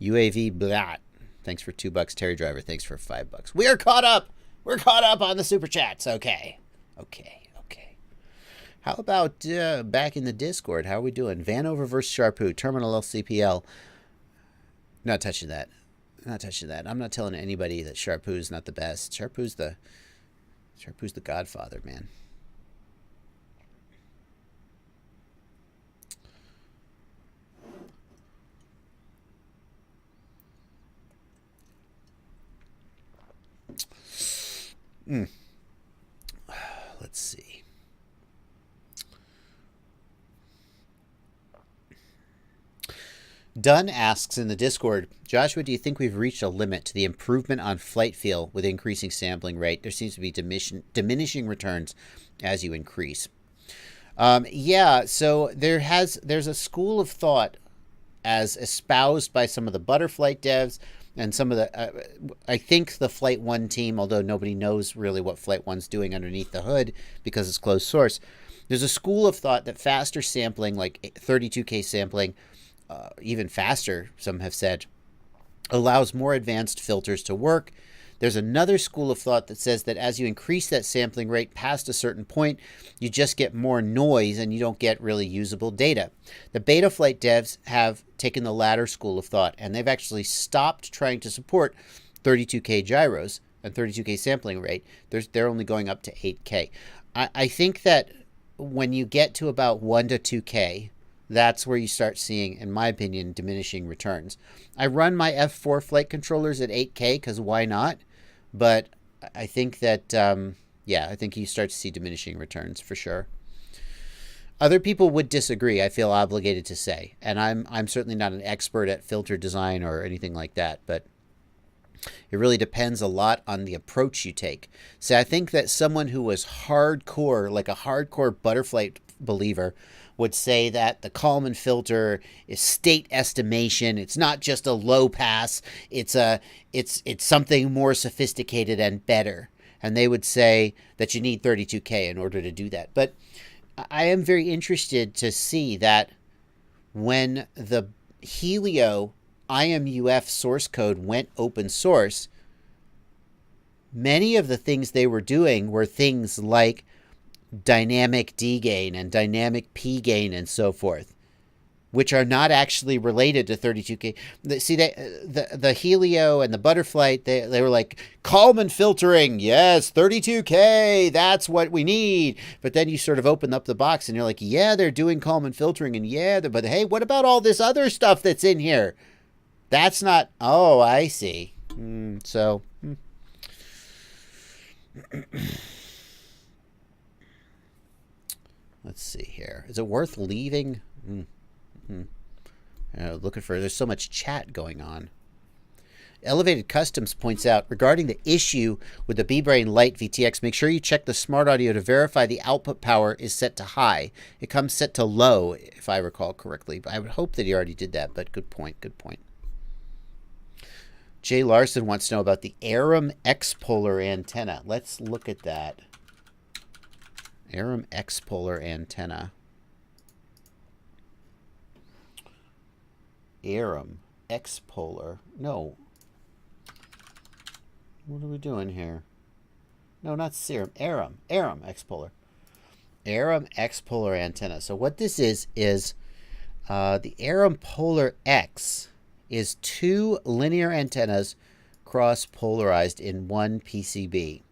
UAV Blat, thanks for $2. Terry Driver, thanks for $5. We are caught up! We're caught up on the Super Chats. Okay. How about back in the Discord? How are we doing? Vanover versus Sharpoo, Terminal LCPL. Not touching that. I'm not telling anybody that Sharpoo's not the best. Sharpoo's the godfather, man. Let's see. Dunn asks in the Discord, Joshua, do you think we've reached a limit to the improvement on flight feel with increasing sampling rate? There seems to be diminishing returns as you increase. Yeah, so there's a school of thought as espoused by some of the Butterflight devs and some of the, I think the Flight 1 team, although nobody knows really what Flight 1's doing underneath the hood because it's closed source, there's a school of thought that faster sampling, like 32K sampling, even faster, some have said, allows more advanced filters to work. There's another school of thought that says that as you increase that sampling rate past a certain point, you just get more noise and you don't get really usable data. The Betaflight devs have taken the latter school of thought, and they've actually stopped trying to support 32K gyros and 32K sampling rate. They're only going up to 8K. I think that when you get to about 1 to 2K, that's where you start seeing, in my opinion, diminishing returns. I run my F4 flight controllers at 8K because why not? But I think that, I think you start to see diminishing returns for sure. Other people would disagree, I feel obligated to say. And I'm certainly not an expert at filter design or anything like that, but it really depends a lot on the approach you take. So I think that someone who was hardcore, like a hardcore Butterflight believer, would say that the Kalman filter is state estimation. It's not just a low pass. It's something more sophisticated and better. And they would say that you need 32K in order to do that. But I am very interested to see that when the Helio IMUF source code went open source, many of the things they were doing were things like dynamic D gain and dynamic P gain and so forth, which are not actually related to 32K. See, the Helio and the Butterflight, they were like, Kalman filtering, yes, 32K, that's what we need. But then you sort of open up the box and you're like, yeah, they're doing Kalman filtering, and yeah, but hey, what about all this other stuff that's in here? That's not, oh, I see. Let's see here. Is it worth leaving? Looking for, there's so much chat going on. Elevated Customs points out, regarding the issue with the B-Brain Lite VTX, make sure you check the smart audio to verify the output power is set to high. It comes set to low, if I recall correctly. I would hope that he already did that, but good point, good point. Jay Larson wants to know about the Arum X-Polar antenna. Let's look at that. Arum X-Polar antenna. Arum X-Polar. No. What are we doing here? No, not Serum. Arum. Arum X-Polar. Arum X-Polar antenna. So what this is the Arum Polar X is 2 linear antennas cross-polarized in one PCB.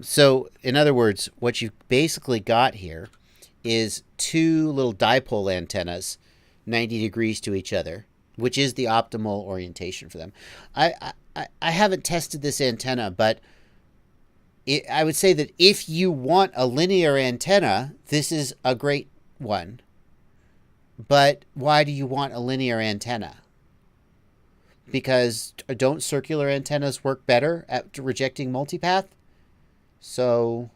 So, in other words, what you've basically got here is 2 little dipole antennas, 90 degrees to each other, which is the optimal orientation for them. I haven't tested this antenna, but I would say that if you want a linear antenna, this is a great one. But why do you want a linear antenna? Because don't circular antennas work better at rejecting multipath? So,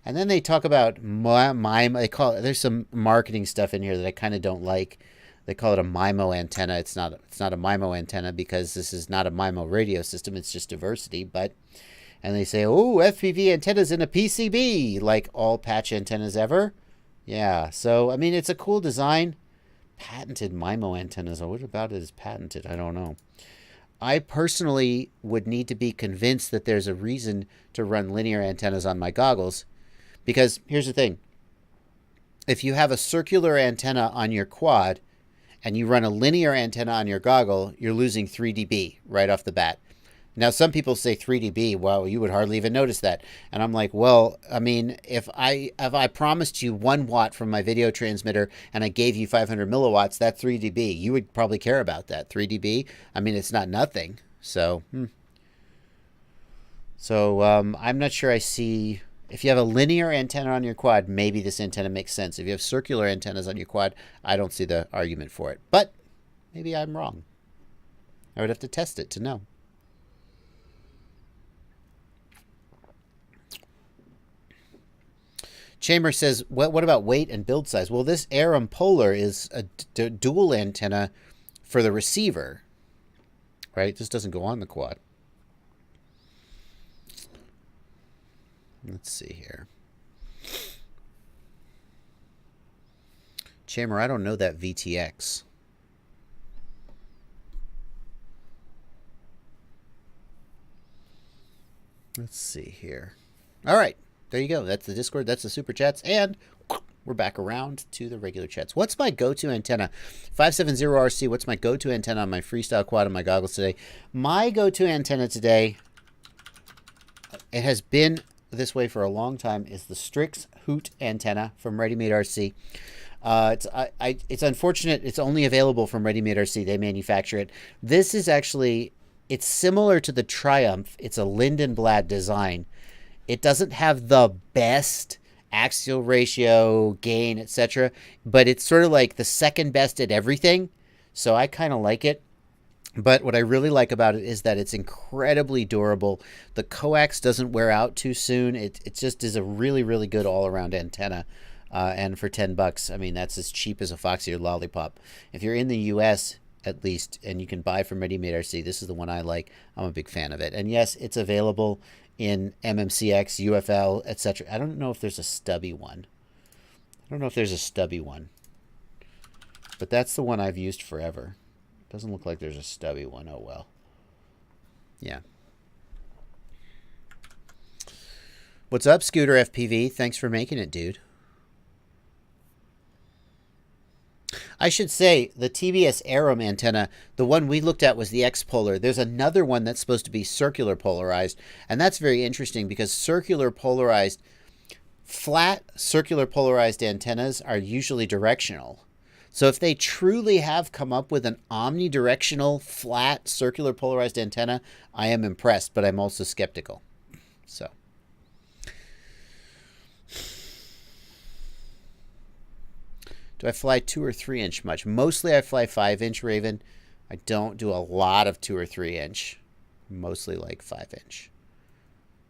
and then they talk about MIMO. They call it, there's some marketing stuff in here that I kind of don't like. They call it a MIMO antenna. It's not a MIMO antenna because this is not a MIMO radio system. It's just diversity. But, and they say, oh, FPV antennas in a PCB, like all patch antennas ever. Yeah. So, I mean, it's a cool design. Patented MIMO antennas. What about it is patented? I don't know. I personally would need to be convinced that there's a reason to run linear antennas on my goggles. Because here's the thing. If you have a circular antenna on your quad and you run a linear antenna on your goggle, you're losing 3 dB right off the bat. Now, some people say 3 dB. Well, you would hardly even notice that. And I'm like, well, I mean, if I promised you 1 watt from my video transmitter and I gave you 500 milliwatts, that's 3 dB. You would probably care about that. 3 dB. I mean, it's not nothing. So, I'm not sure I see. If you have a linear antenna on your quad, maybe this antenna makes sense. If you have circular antennas on your quad, I don't see the argument for it. But maybe I'm wrong. I would have to test it to know. Chamber says, what about weight and build size? Well, this Arum Polar is a dual antenna for the receiver, right? This doesn't go on the quad. Let's see here. Chamber, I don't know that VTX. Let's see here. All right. There you go. That's the Discord. That's the Super Chats. And we're back around to the regular chats. What's my go-to antenna? 570RC, what's my go-to antenna on my freestyle quad and my goggles today? My go-to antenna today, it has been this way for a long time, is the Strix Hoot antenna from Ready Made RC. It's unfortunate it's only available from Ready Made RC. They manufacture it. This is actually, it's similar to the Triumph. It's a Lindenblad design. It doesn't have the best axial ratio, gain, etc., but it's sort of like the second best at everything, so I kind of like it. But what I really like about it is that it's incredibly durable. The coax doesn't wear out too soon. It just is a really, really good all-around antenna. And for $10, I mean, that's as cheap as a Foxy or Lollipop. If you're in the U.S., at least, and you can buy from Ready Made RC, this is the one I like. I'm a big fan of it. And yes, it's available in MMCX, UFL, etc. I don't know if there's a stubby one. But that's the one I've used forever. Doesn't look like there's a stubby one. Oh, well. Yeah. What's up, Scooter FPV? Thanks for making it, dude. I should say the TBS Arum antenna, the one we looked at was the X-Polar. There's another one that's supposed to be circular polarized, and that's very interesting because flat circular polarized antennas are usually directional. So if they truly have come up with an omnidirectional flat circular polarized antenna, I am impressed, but I'm also skeptical. So. Do I fly 2 or 3 inch much? Mostly I fly 5 inch Raven. I don't do a lot of 2 or 3 inch, mostly like 5 inch.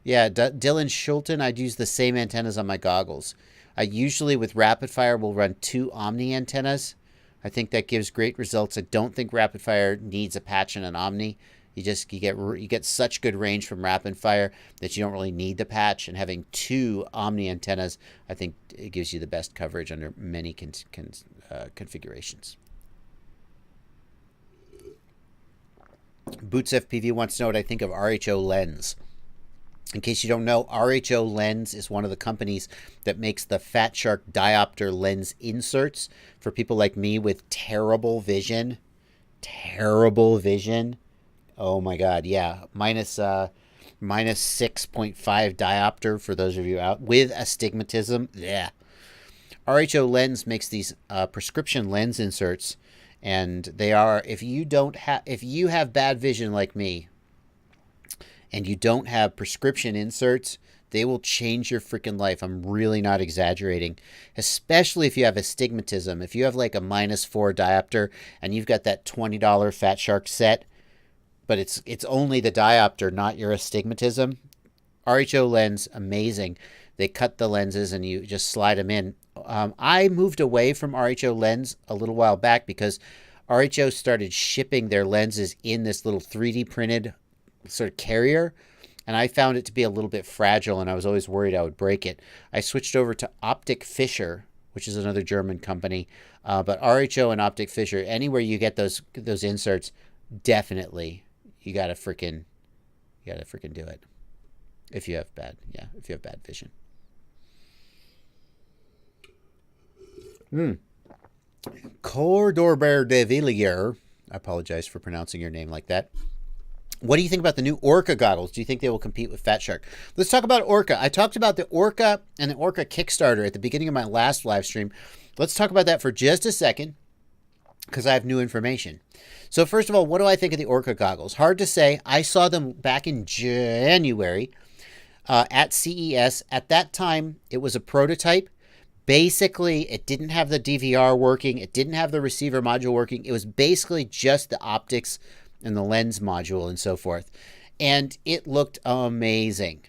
Yeah, Dylan Schulten, I'd use the same antennas on my goggles. I usually with Rapid Fire will run 2 Omni antennas. I think that gives great results. I don't think Rapid Fire needs a patch and an Omni. You get such good range from Rapid Fire that you don't really need the patch. And having 2 Omni antennas, I think it gives you the best coverage under many configurations. Boots FPV wants to know what I think of RHO Lens. In case you don't know, RHO Lens is one of the companies that makes the Fat Shark diopter lens inserts for people like me with terrible vision. Terrible vision. Oh my God, yeah. Minus 6.5 diopter for those of you out with astigmatism. Yeah. RHO Lens makes these prescription lens inserts, and they are, if you have bad vision like me, and you don't have prescription inserts, they will change your freaking life. I'm really not exaggerating. Especially if you have astigmatism. If you have like a -4 diopter and you've got that $20 Fat Shark set, but it's only the diopter, not your astigmatism. RHO Lens, amazing. They cut the lenses and you just slide them in. I moved away from RHO Lens a little while back because RHO started shipping their lenses in this little 3D printed sort of carrier, and I found it to be a little bit fragile, and I was always worried I would break it. I switched over to Optic Fisher, which is another German company, but RHO and Optic Fisher, anywhere you get those inserts, definitely you gotta freaking do it if you have bad vision. Cordorbert de Villiers, I apologize for pronouncing your name like that. What do you think about the new Orca goggles? Do you think they will compete with Fat Shark? Let's talk about Orca. I talked about the Orca and the Orca Kickstarter at the beginning of my last live stream. Let's talk about that for just a second because I have new information. So first of all, what do I think of the Orca goggles? Hard to say. I saw them back in January at CES. At that time, it was a prototype. Basically, it didn't have the DVR working. It didn't have the receiver module working. It was basically just the optics and the lens module and so forth. And it looked amazing.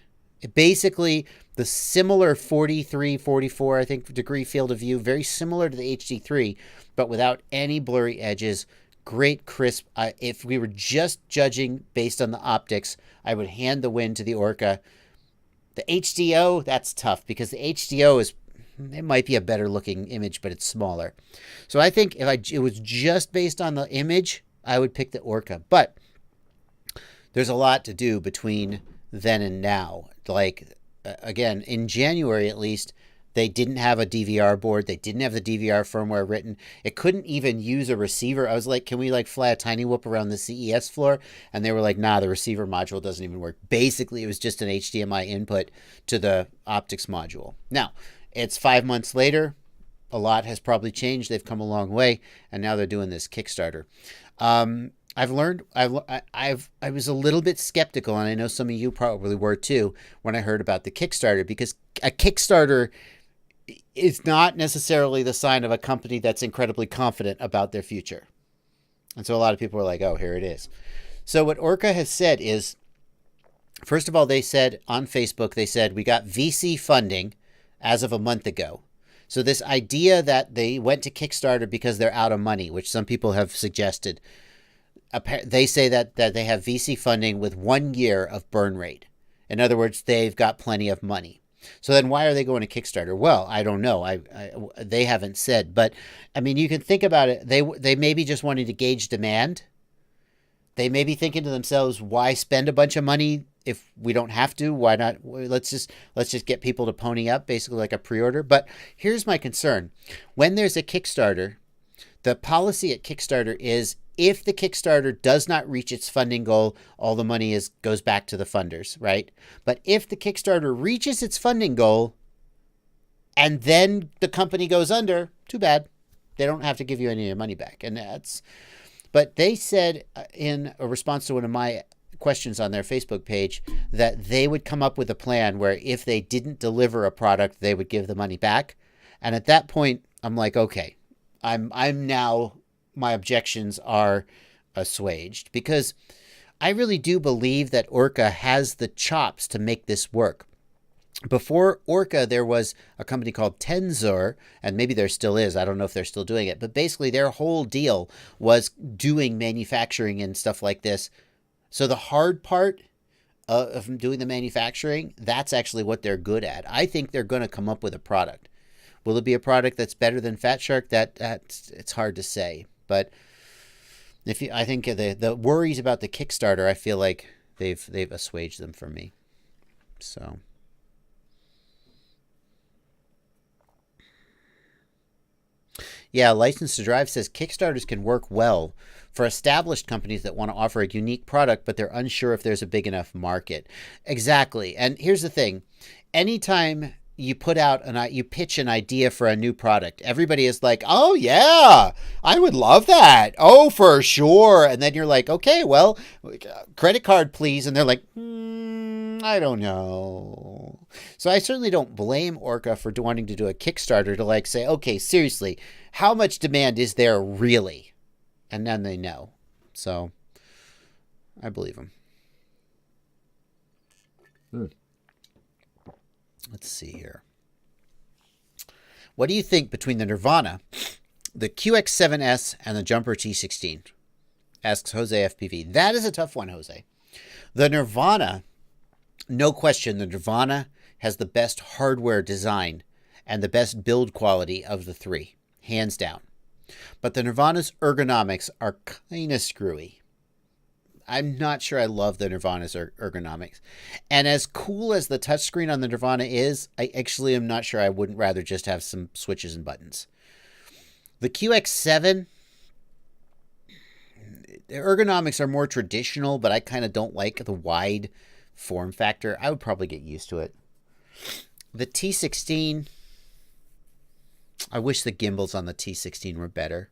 Basically, the similar 43, 44, I think, degree field of view, very similar to the HD3, but without any blurry edges. Great crisp. If we were just judging based on the optics, I would hand the win to the Orca. The HDO, that's tough because the HDO it might be a better looking image, but it's smaller. So I think if it was just based on the image, I would pick the Orca. But there's a lot to do between then and now. Like, again, in January at least, they didn't have a DVR board. They didn't have the DVR firmware written. It couldn't even use a receiver. I was like, can we like fly a tiny whoop around the CES floor? And they were like, nah, the receiver module doesn't even work. Basically, it was just an HDMI input to the optics module. Now, it's 5 months later. A lot has probably changed. They've come a long way, and now they're doing this Kickstarter. I've learned. I was a little bit skeptical, and I know some of you probably were too when I heard about the Kickstarter, because a Kickstarter is not necessarily the sign of a company that's incredibly confident about their future. And so a lot of people are like, "Oh, here it is." So what Orca has said is, first of all, they said on Facebook, they said we got VC funding as of a month ago. So this idea that they went to Kickstarter because they're out of money, which some people have suggested, they say that they have VC funding with 1 year of burn rate. In other words, they've got plenty of money. So then why are they going to Kickstarter? Well, I don't know. They haven't said. But, I mean, you can think about it. They may be just wanting to gauge demand. They may be thinking to themselves, why spend a bunch of money if we don't have to? Why not? Let's just get people to pony up, basically like a pre-order. But here's my concern. When there's a Kickstarter, the policy at Kickstarter is if the Kickstarter does not reach its funding goal, all the money goes back to the funders, right? But if the Kickstarter reaches its funding goal and then the company goes under, too bad. They don't have to give you any of your money back. And that's... But they said in a response to one of my questions on their Facebook page that they would come up with a plan where if they didn't deliver a product, they would give the money back. And at that point, I'm like, okay, I'm now, my objections are assuaged, because I really do believe that Orca has the chops to make this work. Before Orca, there was a company called Tensor, and maybe there still is. I don't know if they're still doing it. But basically, their whole deal was doing manufacturing and stuff like this. So the hard part of doing the manufacturing, that's actually what they're good at. I think they're going to come up with a product. Will it be a product that's better than Fat Shark? That's it's hard to say. But I think the worries about the Kickstarter, I feel like they've assuaged them for me. So. Yeah, License to Drive says Kickstarters can work well for established companies that want to offer a unique product, but they're unsure if there's a big enough market. Exactly. And here's the thing. Anytime you put out you pitch an idea for a new product, everybody is like, oh yeah, I would love that. Oh, for sure. And then you're like, okay, well, credit card, please. And they're like, I don't know. So I certainly don't blame Orca for wanting to do a Kickstarter to like say, okay, seriously, how much demand is there really? And then they know. So I believe them. Let's see here. What do you think between the Nirvana, the QX7S, and the Jumper T16? Asks Jose FPV. That is a tough one, Jose. The Nirvana, no question, the Nirvana has the best hardware design and the best build quality of the three, hands down. But the Nirvana's ergonomics are kind of screwy. I'm not sure I love the Nirvana's ergonomics. And as cool as the touchscreen on the Nirvana is, I actually am not sure I wouldn't rather just have some switches and buttons. The QX7, the ergonomics are more traditional, but I kind of don't like the wide form factor. I would probably get used to it. The T16, I wish the gimbals on the T16 were better.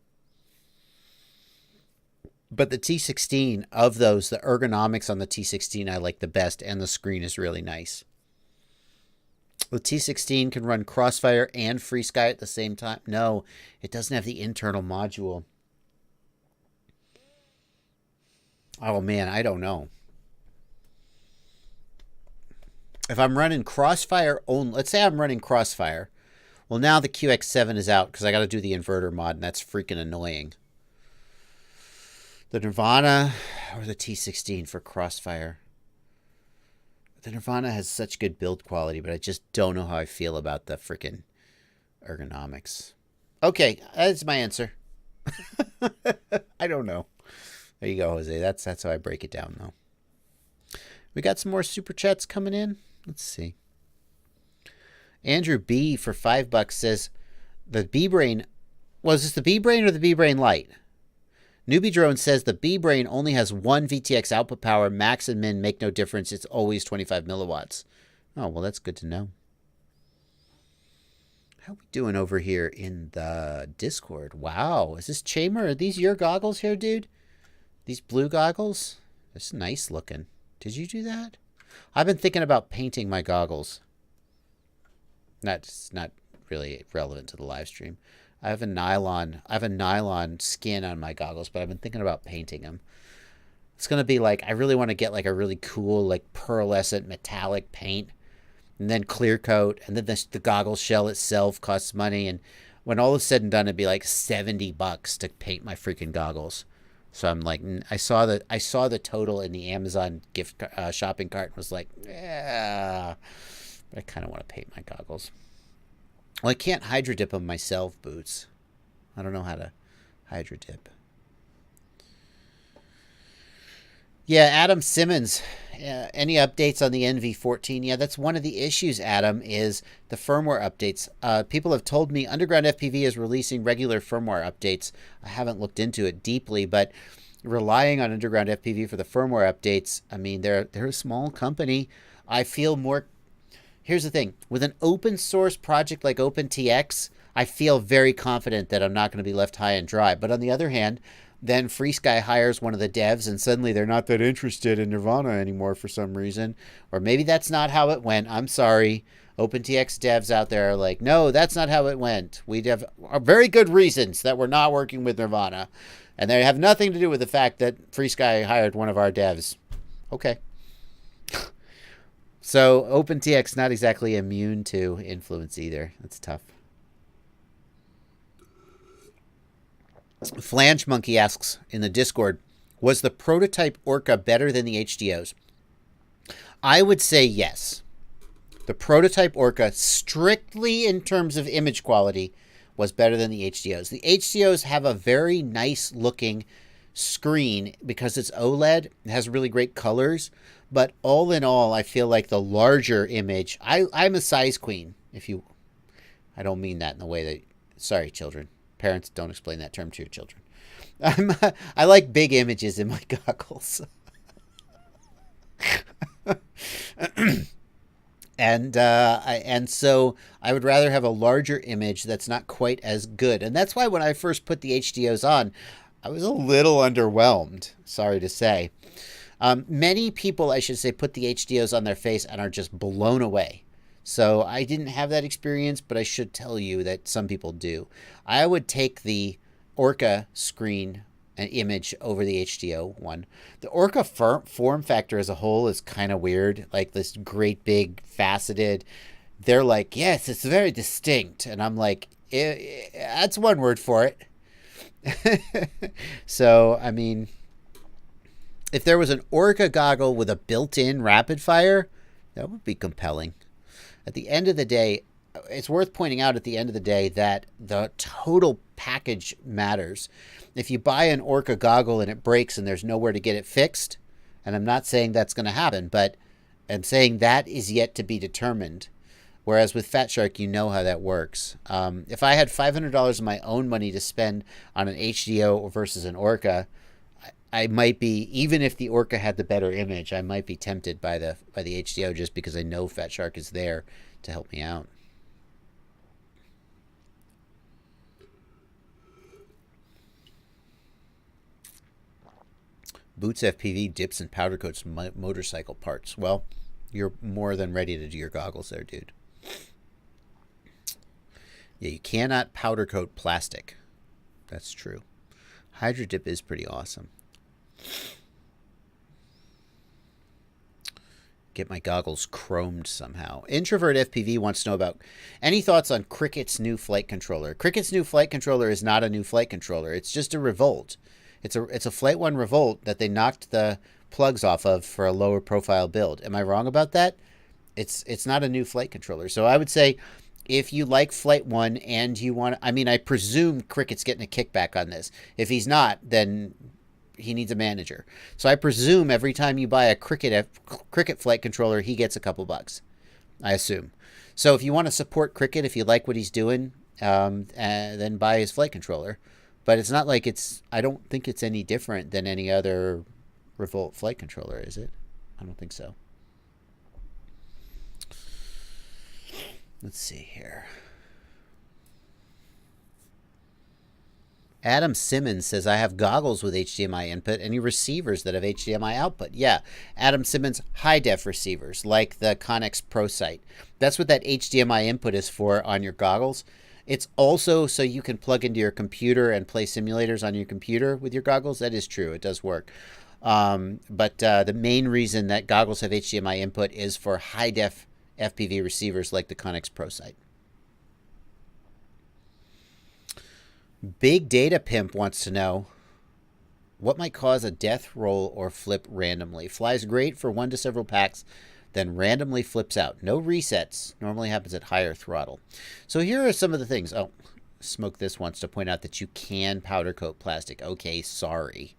But the T16, of those, the ergonomics on the T16 I like the best, and the screen is really nice. The T16 can run Crossfire and FreeSky at the same time. No, it doesn't have the internal module. Oh man, I don't know. If I'm running Crossfire only, let's say I'm running Crossfire. Well, now the QX7 is out because I got to do the inverter mod, and that's freaking annoying. The Nirvana or the T16 for Crossfire. The Nirvana has such good build quality, but I just don't know how I feel about the freaking ergonomics. Okay, that's my answer. I don't know. There you go, Jose. That's how I break it down, though. We got some more super chats coming in. Let's see. Andrew B for $5 says the B-Brain. Was this the B-Brain or the B-Brain Lite? Newbie Drone says the B-Brain only has one VTX output power. Max and min make no difference. It's always 25 milliwatts. Oh, well, that's good to know. How are we doing over here in the Discord? Wow. Is this Chamer? Are these your goggles here, dude? These blue goggles? That's nice looking. Did you do that? I've been thinking about painting my goggles. That's not really relevant to the live stream. I have a nylon skin on my goggles, but I've been thinking about painting them. It's going to be like, I really want to get like a really cool, like pearlescent metallic paint, and then clear coat, and then the goggle shell itself costs money. And when all is said and done, it'd be like $70 to paint my freaking goggles. So I'm like, I saw the total in the Amazon gift shopping cart and was like, yeah, but I kind of want to paint my goggles. Well, I can't hydro dip them myself, Boots. I don't know how to hydro dip. Yeah, Adam Simmons. Any updates on the NV14? Yeah, that's one of the issues, Adam, is the firmware updates. People have told me Underground FPV is releasing regular firmware updates. I haven't looked into it deeply, but relying on Underground FPV for the firmware updates, I mean, they're a small company. I feel more... Here's the thing. With an open source project like OpenTX, I feel very confident that I'm not going to be left high and dry. But on the other hand, then FreeSky hires one of the devs, and suddenly they're not that interested in Nirvana anymore for some reason. Or maybe that's not how it went. I'm sorry. OpenTX devs out there are like, no, that's not how it went. We have very good reasons that we're not working with Nirvana. And they have nothing to do with the fact that FreeSky hired one of our devs. Okay. So OpenTX not exactly immune to influence either. That's tough. Flange Monkey asks in the Discord, was the prototype Orca better than the HDOs? I would say yes. The prototype Orca, strictly in terms of image quality, was better than the HDOs. The HDOs have a very nice looking screen because it's OLED. It has really great colors. But all in all, I feel like the larger image, I'm a size queen. I don't mean that in the way that, sorry, children. Parents, don't explain that term to your children. I like big images in my goggles. And so I would rather have a larger image that's not quite as good. And that's why when I first put the HDOs on, I was a little underwhelmed, sorry to say. Many people, I should say, put the HDOs on their face and are just blown away. So I didn't have that experience, but I should tell you that some people do. I would take the Orca screen and image over the HDO one. The Orca form factor as a whole is kind of weird. Like this great big faceted. They're like, yes, it's very distinct. And I'm like, that's one word for it. So, I mean, if there was an Orca goggle with a built-in rapid fire, that would be compelling. At the end of the day, it's worth pointing out at the end of the day that the total package matters. If you buy an Orca goggle and it breaks and there's nowhere to get it fixed, and I'm not saying that's going to happen, but I'm saying that is yet to be determined. Whereas with Fat Shark, you know how that works. If I had $500 of my own money to spend on an HDO versus an Orca, I might be, even if the Orca had the better image, I might be tempted by the HDO just because I know Fat Shark is there to help me out. Boots FPV dips and powder coats motorcycle parts. Well, you're more than ready to do your goggles there, dude. Yeah, you cannot powder coat plastic. That's true. Hydro dip is pretty awesome. Get my goggles chromed somehow. Introvert FPV wants to know about any thoughts on Cricket's new flight controller. Cricket's new flight controller is not a new flight controller. It's just a Revolt. It's a Flight 1 Revolt that they knocked the plugs off of for a lower profile build. Am I wrong about that? It's not a new flight controller. So I would say if you like Flight 1 and you want, I mean, I presume Cricket's getting a kickback on this. If he's not, then he needs a manager. So I presume every time you buy a Cricket flight controller, he gets a couple bucks. I assume. So if you want to support Cricket, if you like what he's doing, then buy his flight controller. But it's not like I don't think it's any different than any other Revolt flight controller, is it? I don't think so. Let's see here. Adam Simmons says, I have goggles with HDMI input. Any receivers that have HDMI output? Yeah. Adam Simmons, high-def receivers, like the Connex Pro Sight. That's what that HDMI input is for on your goggles. It's also so you can plug into your computer and play simulators on your computer with your goggles. That is true. It does work. But the main reason that goggles have HDMI input is for high-def FPV receivers like the Connex Pro Sight. Big Data Pimp wants to know, what might cause a death roll or flip randomly? Flies great for 1 to several packs, then randomly flips out. No resets. Normally happens at higher throttle. So here are some of the things. Oh, Smoke This wants to point out that you can powder coat plastic. Okay, sorry.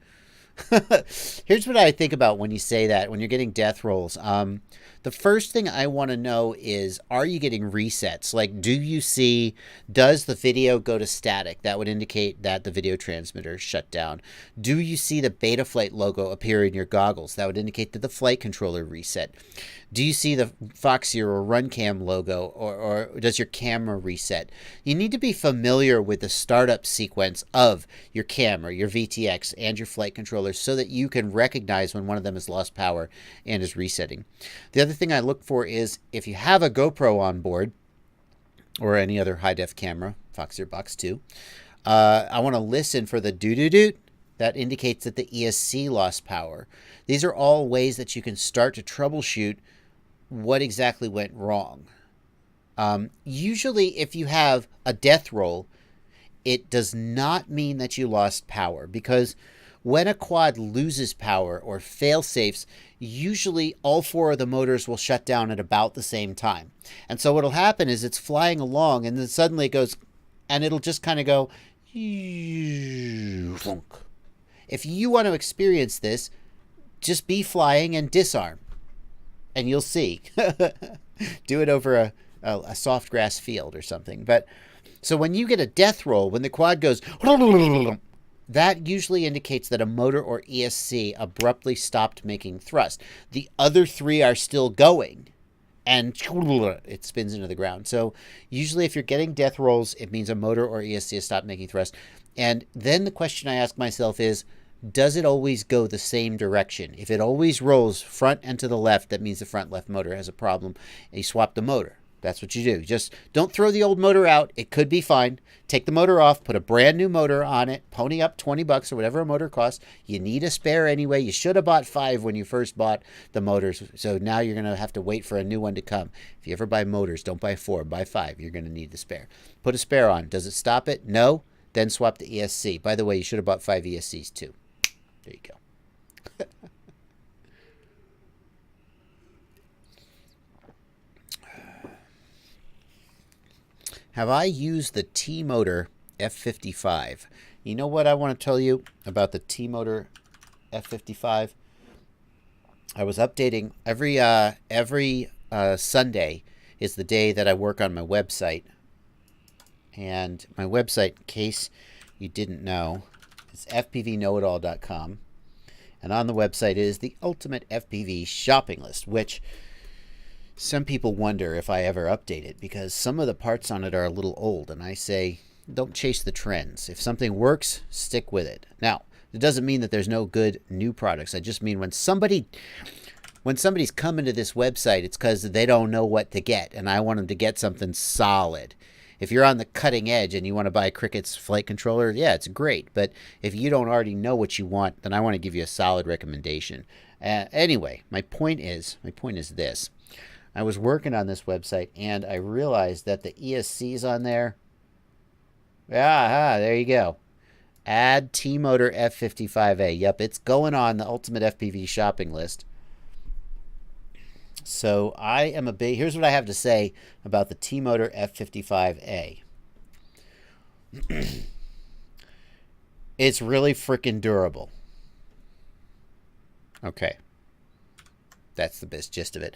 Here's what I think about when you say that, when you're getting death rolls. The first thing I want to know is, are you getting resets? Like, does the video go to static? That would indicate that the video transmitter is shut down. Do you see the Betaflight logo appear in your goggles? That would indicate that the flight controller reset. Do you see the Foxy or RunCam logo, or does your camera reset? You need to be familiar with the startup sequence of your camera, your VTX, and your flight controller so that you can recognize when one of them has lost power and is resetting. The other thing I look for is if you have a GoPro on board or any other high-def camera, Foxy or Box 2, I want to listen for the doo-doo-doot. That indicates that the ESC lost power. These are all ways that you can start to troubleshoot what exactly went wrong. Usually, if you have a death roll, it does not mean that you lost power, because when a quad loses power or fail-safes, usually all 4 of the motors will shut down at about the same time. And so what'll happen is it's flying along, and then suddenly it goes, and it'll just kind of go, if you want to experience this, just be flying and disarm, and you'll see. Do it over a soft grass field or something. But so when you get a death roll, when the quad goes, that usually indicates that a motor or ESC abruptly stopped making thrust. The other 3 are still going, and it spins into the ground. So usually if you're getting death rolls, it means a motor or ESC has stopped making thrust. And then the question I ask myself is, does it always go the same direction? If it always rolls front and to the left, that means the front left motor has a problem, and you swap the motor. That's what you do. Just don't throw the old motor out. It could be fine. Take the motor off, put a brand new motor on it, pony up $20 or whatever a motor costs. You need a spare anyway. You should have bought 5 when you first bought the motors. So now you're going to have to wait for a new one to come. If you ever buy motors, don't buy 4, buy 5. You're going to need the spare. Put a spare on. Does it stop it? No. Then swap the ESC. By the way, you should have bought 5 ESCs too. There you go. Have I used the T-Motor F55? You know what I want to tell you about the T-Motor F55? I was updating every Sunday is the day that I work on my website. And my website, in case you didn't know, is fpvknowitall.com. And on the website is the ultimate FPV shopping list, which some people wonder if I ever update it because some of the parts on it are a little old. And I say, don't chase the trends. If something works, stick with it. Now, it doesn't mean that there's no good new products. I just mean when somebody's coming to this website, it's because they don't know what to get. And I want them to get something solid. If you're on the cutting edge and you want to buy Cricket's flight controller, yeah, it's great. But if you don't already know what you want, then I want to give you a solid recommendation. Anyway, my point is this. I was working on this website and I realized that the ESCs on there, there you go. Add T-Motor F55A. Yep, it's going on the Ultimate FPV shopping list. So I am here's what I have to say about the T-Motor F55A. It's really freaking durable. Okay. That's the best gist of it.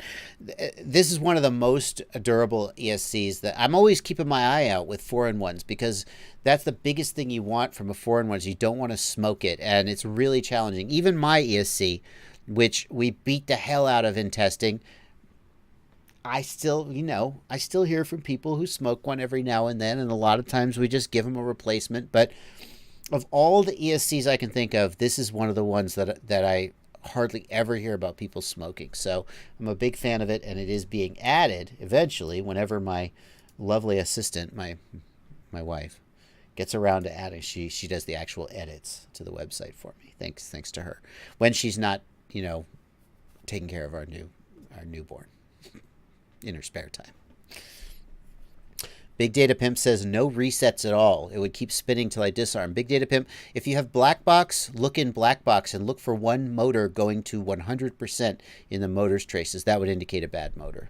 This is one of the most durable ESCs that I'm always keeping my eye out with 4-in-1s because that's the biggest thing you want from a 4-in-1 is you don't want to smoke it, and it's really challenging. Even my ESC, which we beat the hell out of in testing, I still hear from people who smoke one every now and then, and a lot of times we just give them a replacement. But of all the ESCs I can think of, this is one of the ones that I hardly ever hear about people smoking. So I'm a big fan of it, and it is being added eventually whenever my lovely assistant, my wife, gets around to adding. She does the actual edits to the website for me. Thanks to her. When she's not, taking care of our newborn in her spare time. Big Data Pimp says no resets at all. It would keep spinning till I disarm. Big Data Pimp, if you have black box, look in black box and look for one motor going to 100% in the motor's traces. That would indicate a bad motor.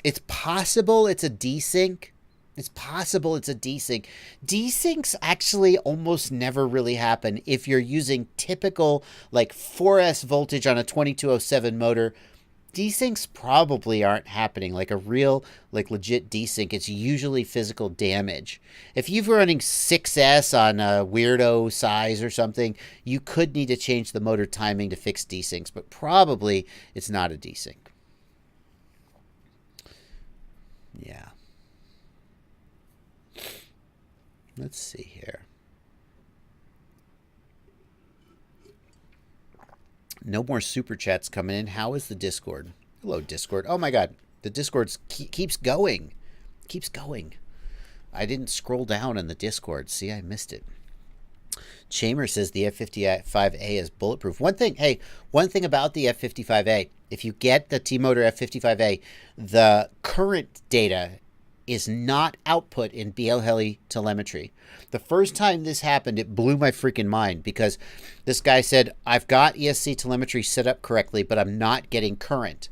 It's possible it's a desync. It's possible it's a desync. Desyncs actually almost never really happen if you're using typical like 4S voltage on a 2207 motor. Desyncs probably aren't happening. Like a real, like legit desync, it's usually physical damage. If you're running 6S on a weirdo size or something, you could need to change the motor timing to fix desyncs, but probably it's not a desync. Yeah. Let's see here. No more super chats coming in. How is the Discord? Hello, Discord. Oh my God, the Discord keeps going. Keeps going. I didn't scroll down in the Discord. See, I missed it. Chamber says the F55A is bulletproof. One thing about the F55A, if you get the T-Motor F55A, the current data is not output in BL Heli telemetry. The first time this happened, it blew my freaking mind because this guy said, I've got ESC telemetry set up correctly, but I'm not getting current.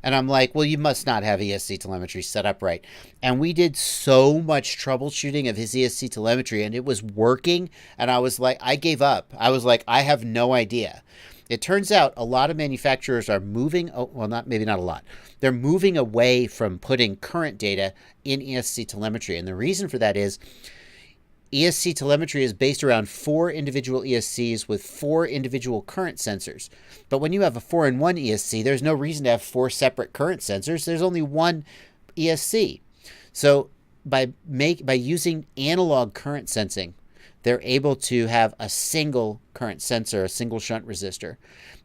And I'm like, well, you must not have ESC telemetry set up right. And we did so much troubleshooting of his ESC telemetry and it was working. And I was like, I gave up. I was like, I have no idea. It turns out a lot of manufacturers are moving, well, maybe not a lot. They're moving away from putting current data in ESC telemetry. And the reason for that is ESC telemetry is based around 4 individual ESCs with 4 individual current sensors. But when you have a 4-in-1 ESC, there's no reason to have 4 separate current sensors. There's only one ESC. So by using analog current sensing, they're able to have a single current sensor, a single shunt resistor.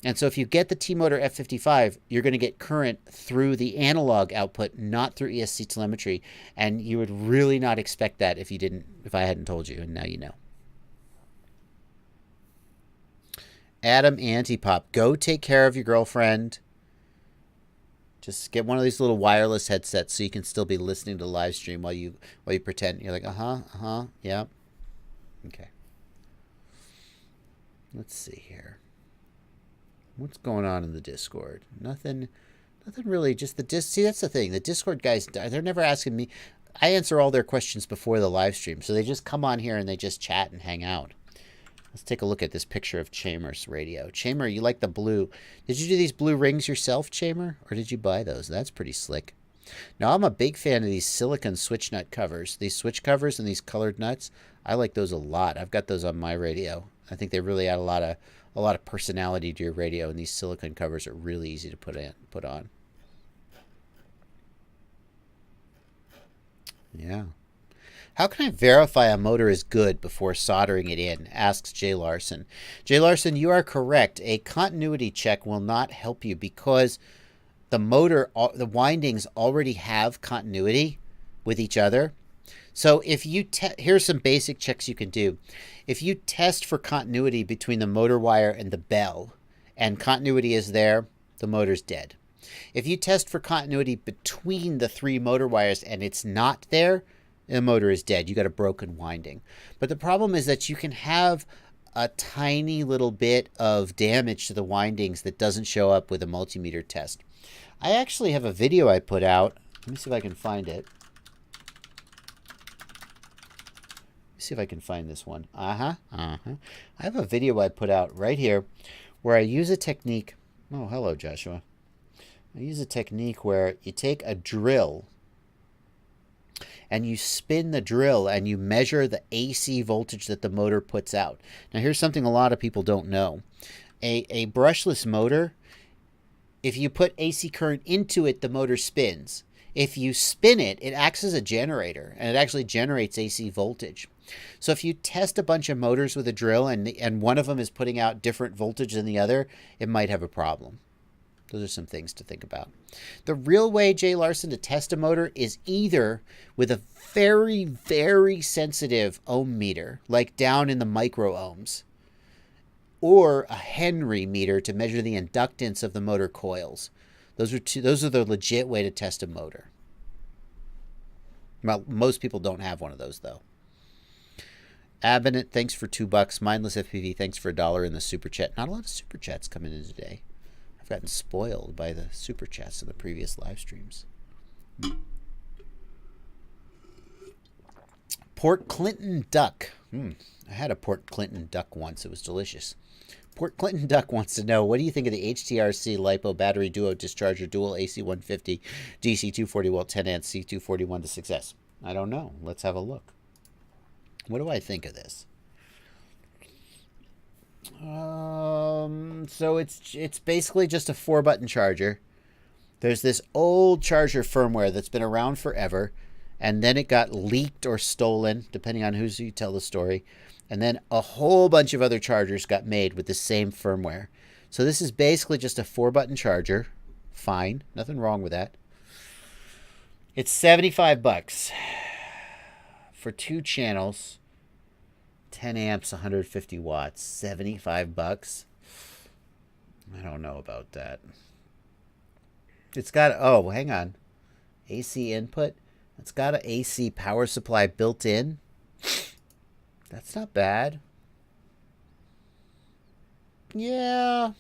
And so if you get the T-Motor F55, you're going to get current through the analog output, not through ESC telemetry. And you would really not expect that if I hadn't told you, and now you know. Adam Antipop, go take care of your girlfriend. Just get one of these little wireless headsets so you can still be listening to the live stream while you pretend. You're like, yeah. Okay. Let's see here. What's going on in the Discord? Nothing really. Just see, that's the thing. The Discord guys, they're never asking me. I answer all their questions before the live stream, so they just come on here and they just chat and hang out. Let's take a look at this picture of Chamer's radio. Chamer, you like the blue. Did you do these blue rings yourself, Chamer, or did you buy those? That's pretty slick. Now, I'm a big fan of these silicone switch nut covers. These switch covers and these colored nuts, I like those a lot. I've got those on my radio. I think they really add a lot of personality to your radio, and these silicone covers are really easy to put on. Yeah. How can I verify a motor is good before soldering it in? Asks Jay Larson. Jay Larson, you are correct. A continuity check will not help you because the windings already have continuity with each other. So if you here's some basic checks you can do. If you test for continuity between the motor wire and the bell, and continuity is there, the motor's dead. If you test for continuity between the 3 motor wires and it's not there, the motor is dead. You got a broken winding. But the problem is that you can have a tiny little bit of damage to the windings that doesn't show up with a multimeter test. I actually have a video I put out. Let me see if I can find it. See if I can find this one. I have a video I put out right here where I use a technique. Oh, hello, Joshua. I use a technique where you take a drill and you spin the drill and you measure the AC voltage that the motor puts out. Now, here's something a lot of people don't know. A brushless motor, if you put AC current into it, the motor spins. If you spin it, it acts as a generator, and it actually generates AC voltage. So if you test a bunch of motors with a drill and one of them is putting out different voltage than the other, it might have a problem. Those are some things to think about. The real way, Jay Larson, to test a motor is either with a very, very sensitive ohm meter, like down in the micro ohms, or a Henry meter to measure the inductance of the motor coils. Those are the legit way to test a motor. Well, most people don't have one of those, though. Abinant, thanks for $2. Mindless FPV, thanks for $1 in the super chat. Not a lot of super chats coming in today. I've gotten spoiled by the super chats in the previous live streams. Port Clinton Duck. I had a Port Clinton Duck once. It was delicious. Port Clinton Duck wants to know, what do you think of the HTRC LiPo Battery Duo Discharger Dual AC 150 DC 240 volt 10 amp C241 to 6S? I don't know. Let's have a look. What do I think of this? So it's basically just a 4-button charger. There's this old charger firmware that's been around forever, and then it got leaked or stolen, depending on who you tell the story. And then a whole bunch of other chargers got made with the same firmware. So this is basically just a 4-button charger. Fine. Nothing wrong with that. It's $75 for 2 channels, 10 amps, 150 watts, $75. I don't know about that. It's got, oh, hang on. AC input. It's got an AC power supply built in. That's not bad. Yeah.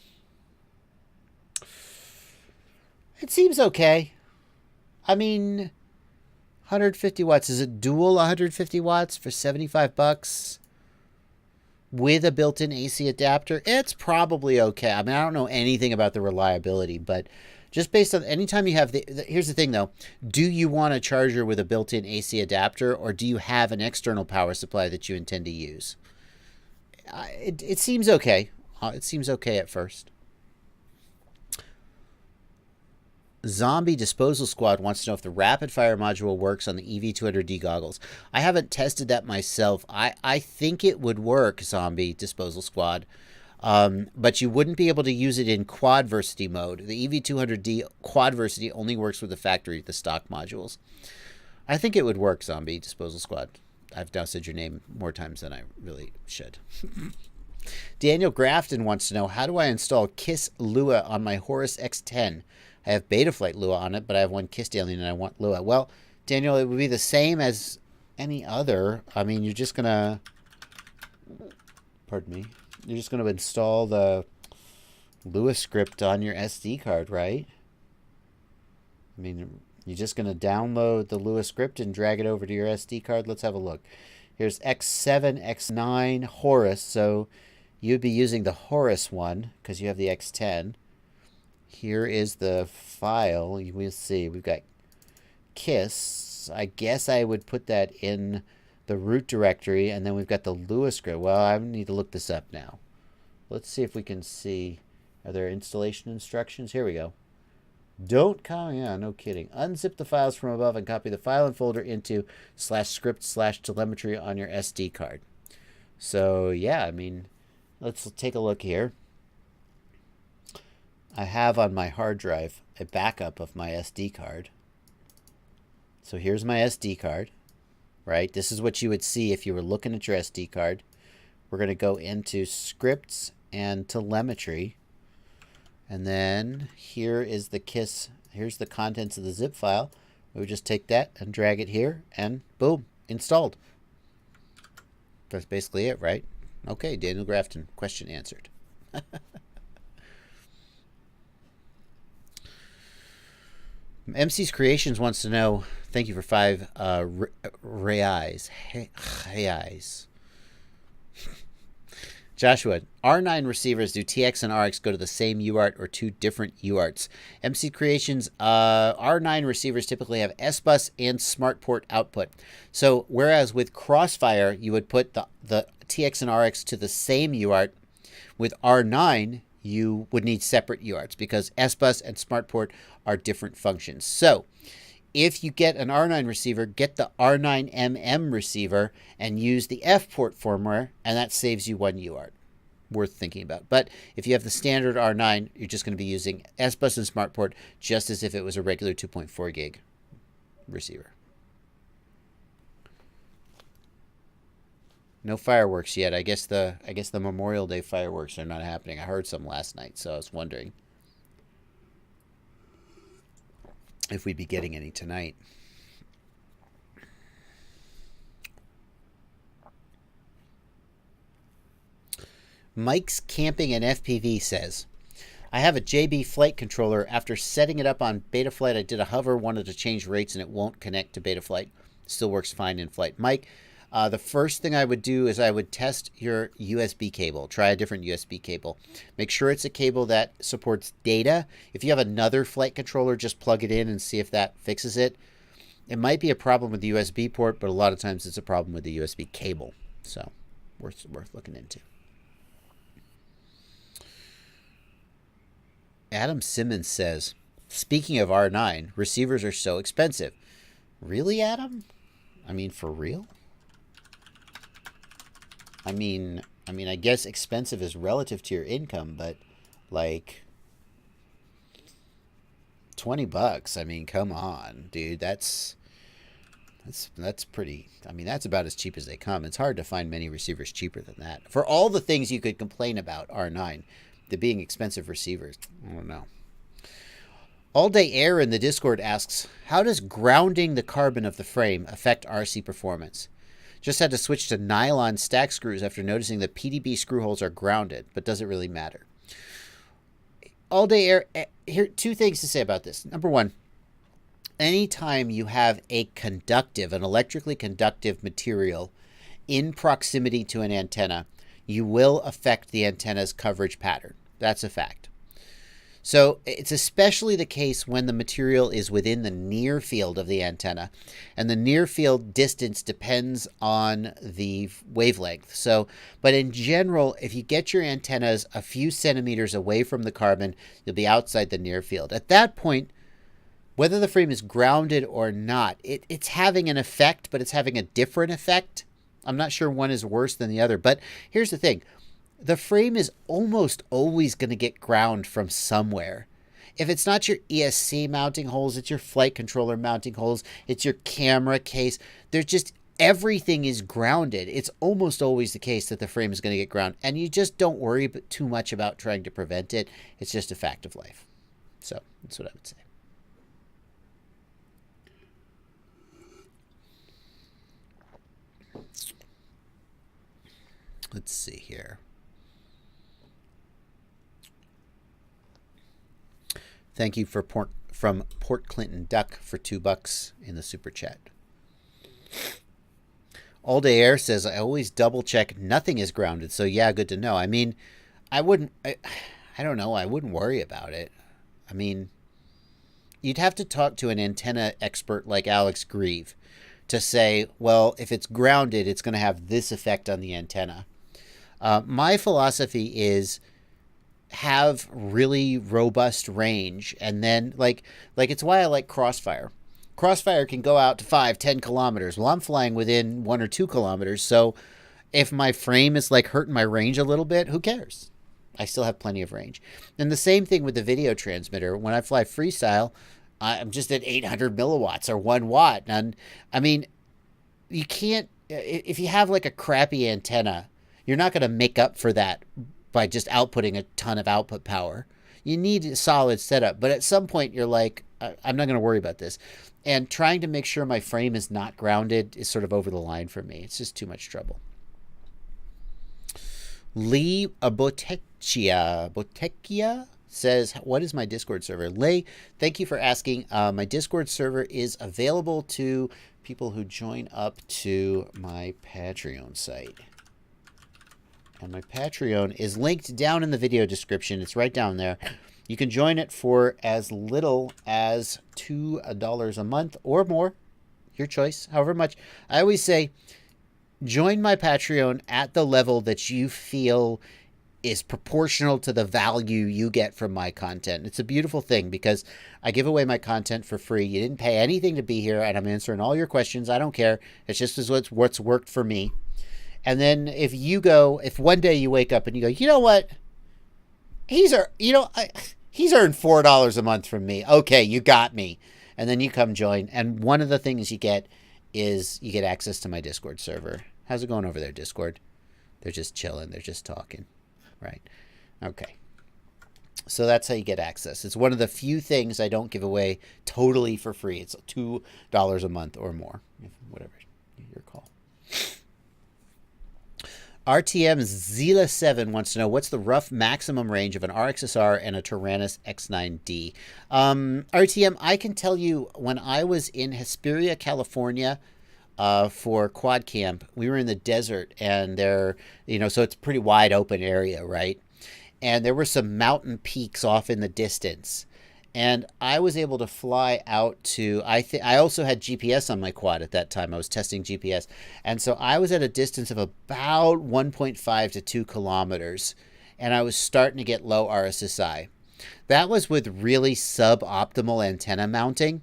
It seems okay. I mean, 150 watts. Is it dual 150 watts for $75 with a built-in AC adapter? It's probably okay. I mean, I don't know anything about the reliability, but just based on anytime you have here's the thing though, do you want a charger with a built-in AC adapter, or do you have an external power supply that you intend to use? It seems okay. It seems okay at first. Zombie Disposal Squad wants to know if the rapid fire module works on the EV200D goggles. I haven't tested that myself. I think it would work, Zombie Disposal Squad. But you wouldn't be able to use it in quadversity mode. The EV200D quadversity only works with the stock modules. I think it would work, Zombie Disposal Squad. I've now said your name more times than I really should. Daniel Grafton wants to know, how do I install KISS Lua on my Horus X10? I have Betaflight Lua on it, but I have one KISS alien and I want Lua. Well, Daniel, it would be the same as any other. I mean, you're just going to... Pardon me. You're just going to install the Lua script on your SD card, right? I mean, you're just going to download the Lua script and drag it over to your SD card. Let's have a look. Here's X7, X9, Horus. So you'd be using the Horus one because you have the X10. Here is the file. You will see we've got KISS. I guess I would put that in the root directory, and then we've got the Lua script. Well, I need to look this up now. Let's see if we can see. Are there installation instructions? Here we go. Don't comment. Yeah, no kidding. Unzip the files from above and copy the file and folder into /script/telemetry on your SD card. So, yeah, I mean, let's take a look here. I have on my hard drive a backup of my SD card. So here's my SD card, right? This is what you would see if you were looking at your SD card. We're going to go into scripts and telemetry. And then here is the KISS. Here's the contents of the zip file. We would just take that and drag it here and boom, installed. That's basically it, right? Okay, Daniel Grafton, question answered. MC's Creations wants to know, thank you for 5 reais. Reais. Joshua, R9 receivers, do TX and RX go to the same UART or 2 different UARTs? MC Creations, R9 receivers typically have S-Bus and SmartPort output. So whereas with Crossfire, you would put the TX and RX to the same UART, with R9, you would need separate UARTs because S-Bus and SmartPort are different functions. So if you get an R9 receiver, get the R9MM receiver and use the F-port firmware, and that saves you 1 UART. Worth thinking about. But if you have the standard R9, you're just going to be using S-Bus and SmartPort just as if it was a regular 2.4 gig receiver. No fireworks yet. I guess the Memorial Day fireworks are not happening. I heard some last night, so I was wondering if we'd be getting any tonight. Mike's Camping and FPV says, I have a JB flight controller. After setting it up on Betaflight, I did a hover, wanted to change rates, and it won't connect to Betaflight. Still works fine in flight. Mike, The first thing I would do is I would test your USB cable. Try a different USB cable. Make sure it's a cable that supports data. If you have another flight controller, just plug it in and see if that fixes it. It might be a problem with the USB port, but a lot of times it's a problem with the USB cable. So, worth looking into. Adam Simmons says, speaking of R9, receivers are so expensive. Really, Adam? I mean, for real? I mean, I guess expensive is relative to your income, but like $20. I mean, come on, dude. That's pretty. I mean, that's about as cheap as they come. It's hard to find many receivers cheaper than that. For all the things you could complain about R9, the being expensive receivers, I don't know. All Day Air in the Discord asks, how does grounding the carbon of the frame affect RC performance? Just had to switch to nylon stack screws after noticing that PDB screw holes are grounded, but does it really matter? All Day Air, here, two things to say about this. Number one, anytime you have an electrically conductive material in proximity to an antenna, you will affect the antenna's coverage pattern. That's a fact. So it's especially the case when the material is within the near field of the antenna, and the near field distance depends on the wavelength. So, but in general, if you get your antennas a few centimeters away from the carbon, you'll be outside the near field. At that point, whether the frame is grounded or not, it's having an effect, but it's having a different effect. I'm not sure one is worse than the other, but here's the thing. The frame is almost always going to get ground from somewhere. If it's not your ESC mounting holes, it's your flight controller mounting holes, it's your camera case. There's just, everything is grounded. It's almost always the case that the frame is going to get ground, and you just don't worry too much about trying to prevent it. It's just a fact of life. So that's what I would say. Let's see here. Thank you from Port Clinton Duck for $2 in the super chat. All Day Air says, I always double check nothing is grounded. So yeah, good to know. I mean, I don't know. I wouldn't worry about it. I mean, you'd have to talk to an antenna expert like Alex Grieve to say, well, if it's grounded, it's going to have this effect on the antenna. My philosophy is have really robust range, and then like it's why I like Crossfire. Crossfire can go out to 5-10 kilometers. Well, I'm flying within 1 or 2 kilometers, so if my frame is like hurting my range a little bit, who cares? I still have plenty of range. And the same thing with the video transmitter. When I fly freestyle, I'm just at 800 milliwatts or 1 watt. And I mean, you can't, if you have like a crappy antenna, you're not going to make up for that by just outputting a ton of output power. You need a solid setup. But at some point, you're like, I'm not going to worry about this. And trying to make sure my frame is not grounded is sort of over the line for me. It's just too much trouble. Lee Botekia says, what is my Discord server? Lee, thank you for asking. My Discord server is available to people who join up to my Patreon site. And my Patreon is linked down in the video description. It's right down there. You can join it for as little as $2 a month or more. Your choice, however much. I always say, join my Patreon at the level that you feel is proportional to the value you get from my content. It's a beautiful thing because I give away my content for free. You didn't pay anything to be here, and I'm answering all your questions. I don't care. It's just what's worked for me. And then if one day you wake up and you go, you know what? He's earned $4 a month from me. Okay, you got me. And then you come join. And one of the things you get is you get access to my Discord server. How's it going over there, Discord? They're just chilling. They're just talking. Right. Okay. So that's how you get access. It's one of the few things I don't give away totally for free. It's $2 a month or more. Whatever your call. RTM Zila 7 wants to know, what's the rough maximum range of an RXSR and a Tyrannus X9D? RTM, I can tell you when I was in Hesperia, California, for quad camp. We were in the desert, and so it's a pretty wide open area, right? And there were some mountain peaks off in the distance. And I was able to fly out to, I also had GPS on my quad at that time. I was testing GPS. And so I was at a distance of about 1.5 to 2 kilometers. And I was starting to get low RSSI. That was with really suboptimal antenna mounting.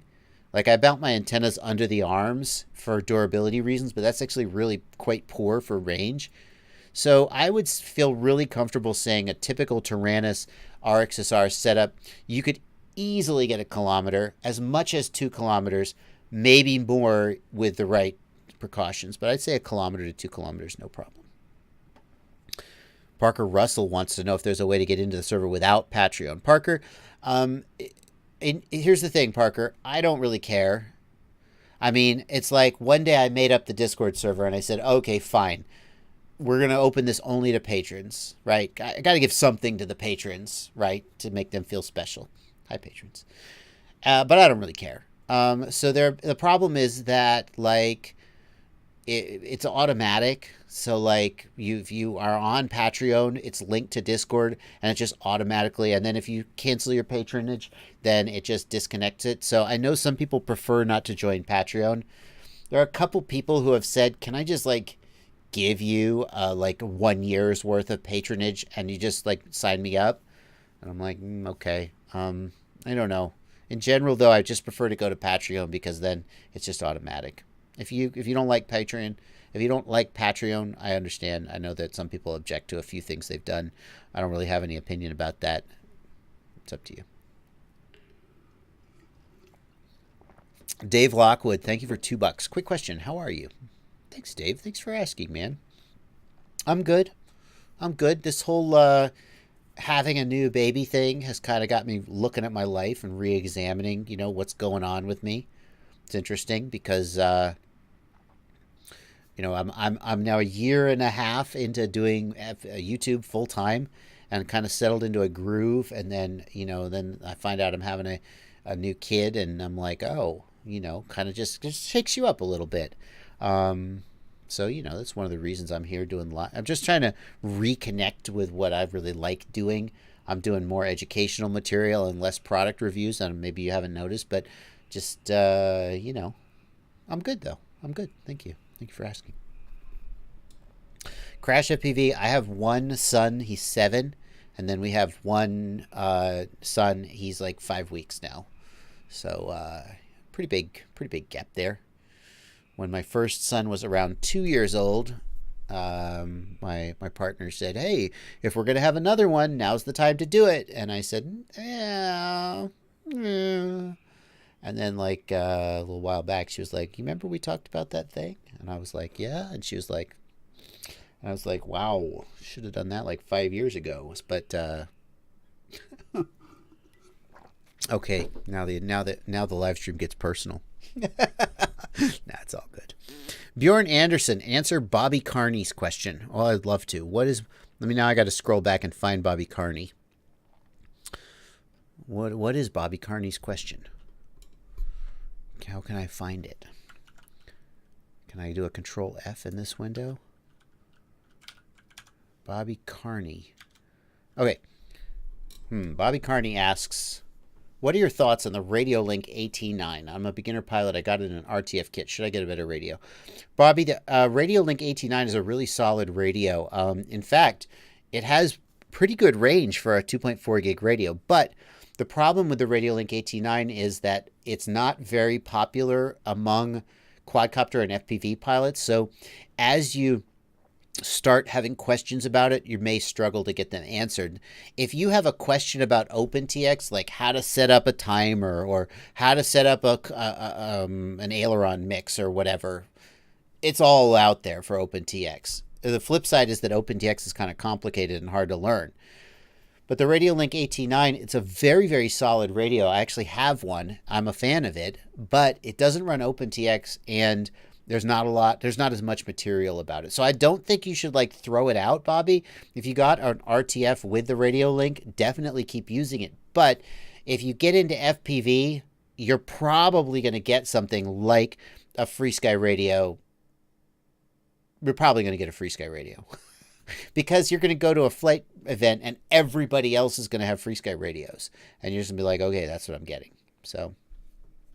Like, I mount my antennas under the arms for durability reasons, but that's actually really quite poor for range. So I would feel really comfortable saying a typical Taranis RXSR setup, you could easily get a kilometer, as much as 2 kilometers, maybe more with the right precautions. But I'd say a kilometer to 2 kilometers, no problem. Parker Russell wants to know if there's a way to get into the server without Patreon. Parker, here's the thing, Parker. I don't really care. I mean, it's like one day I made up the Discord server and I said, okay, fine. We're going to open this only to patrons, right? I got to give something to the patrons, right? To make them feel special. Hi, patrons. But I don't really care. So the problem is that, like, it's automatic. So, like, if you are on Patreon, it's linked to Discord, and it just automatically, and then if you cancel your patronage, then it just disconnects it. So I know some people prefer not to join Patreon. There are a couple people who have said, can I just, like, give you, like, 1 year's worth of patronage, and you just, like, sign me up? And I'm like, okay. I don't know. In general, though, I just prefer to go to Patreon because then it's just automatic. If you don't like Patreon, if you don't like Patreon, I understand. I know that some people object to a few things they've done. I don't really have any opinion about that. It's up to you. Dave Lockwood, thank you for $2. Quick question. How are you? Thanks, Dave. Thanks for asking, man. I'm good. This whole having a new baby thing has kind of got me looking at my life and re-examining, what's going on with me. It's interesting because, I'm now a year and a half into doing YouTube full time, and kind of settled into a groove. And then, then I find out I'm having a new kid, and I'm like, oh, kind of just shakes you up a little bit. So, that's one of the reasons I'm here doing live. I'm just trying to reconnect with what I really like doing. I'm doing more educational material and less product reviews, and maybe you haven't noticed, but just, I'm good, though. I'm good. Thank you. Thank you for asking. Crash FPV, I have one son. He's 7. And then we have one son. He's like 5 weeks now. So pretty big gap there. When my first son was around 2 years old, my partner said, hey, if we're going to have another one, now's the time to do it. And I said, yeah. And then, like, a little while back, she was like, you remember we talked about that thing? And I was like, yeah. And she was like, I was like, wow, should have done that like 5 years ago. But okay, now the live stream gets personal. It's all good. Bjorn Anderson, answer Bobby Carney's question. Oh, I'd love to. Now I got to scroll back and find Bobby Carney. What is Bobby Carney's question? How can I find it? Can I do a Control F in this window? Bobby Carney. Okay. Bobby Carney asks, what are your thoughts on the Radiolink AT9? I'm a beginner pilot. I got it in an RTF kit. Should I get a better radio? Bobby, the Radiolink AT9 is a really solid radio. In fact, it has pretty good range for a 2.4 gig radio. But the problem with the Radiolink AT9 is that it's not very popular among quadcopter and FPV pilots. So as you start having questions about it, you may struggle to get them answered. If you have a question about OpenTX, like how to set up a timer or how to set up an aileron mix or whatever, it's all out there for OpenTX. The flip side is that OpenTX is kind of complicated and hard to learn. But the Radiolink AT9, it's a very, very solid radio. I actually have one. I'm a fan of it, but it doesn't run OpenTX, and there's not as much material about it. So I don't think you should like throw it out, Bobby. If you got an RTF with the Radiolink, definitely keep using it. But if you get into FPV, you're probably going to get something like a FreeSky radio, you're probably going to get a FreeSky radio. Because you're going to go to a flight event and everybody else is going to have FreeSky radios. And you're just going to be like, okay, that's what I'm getting. So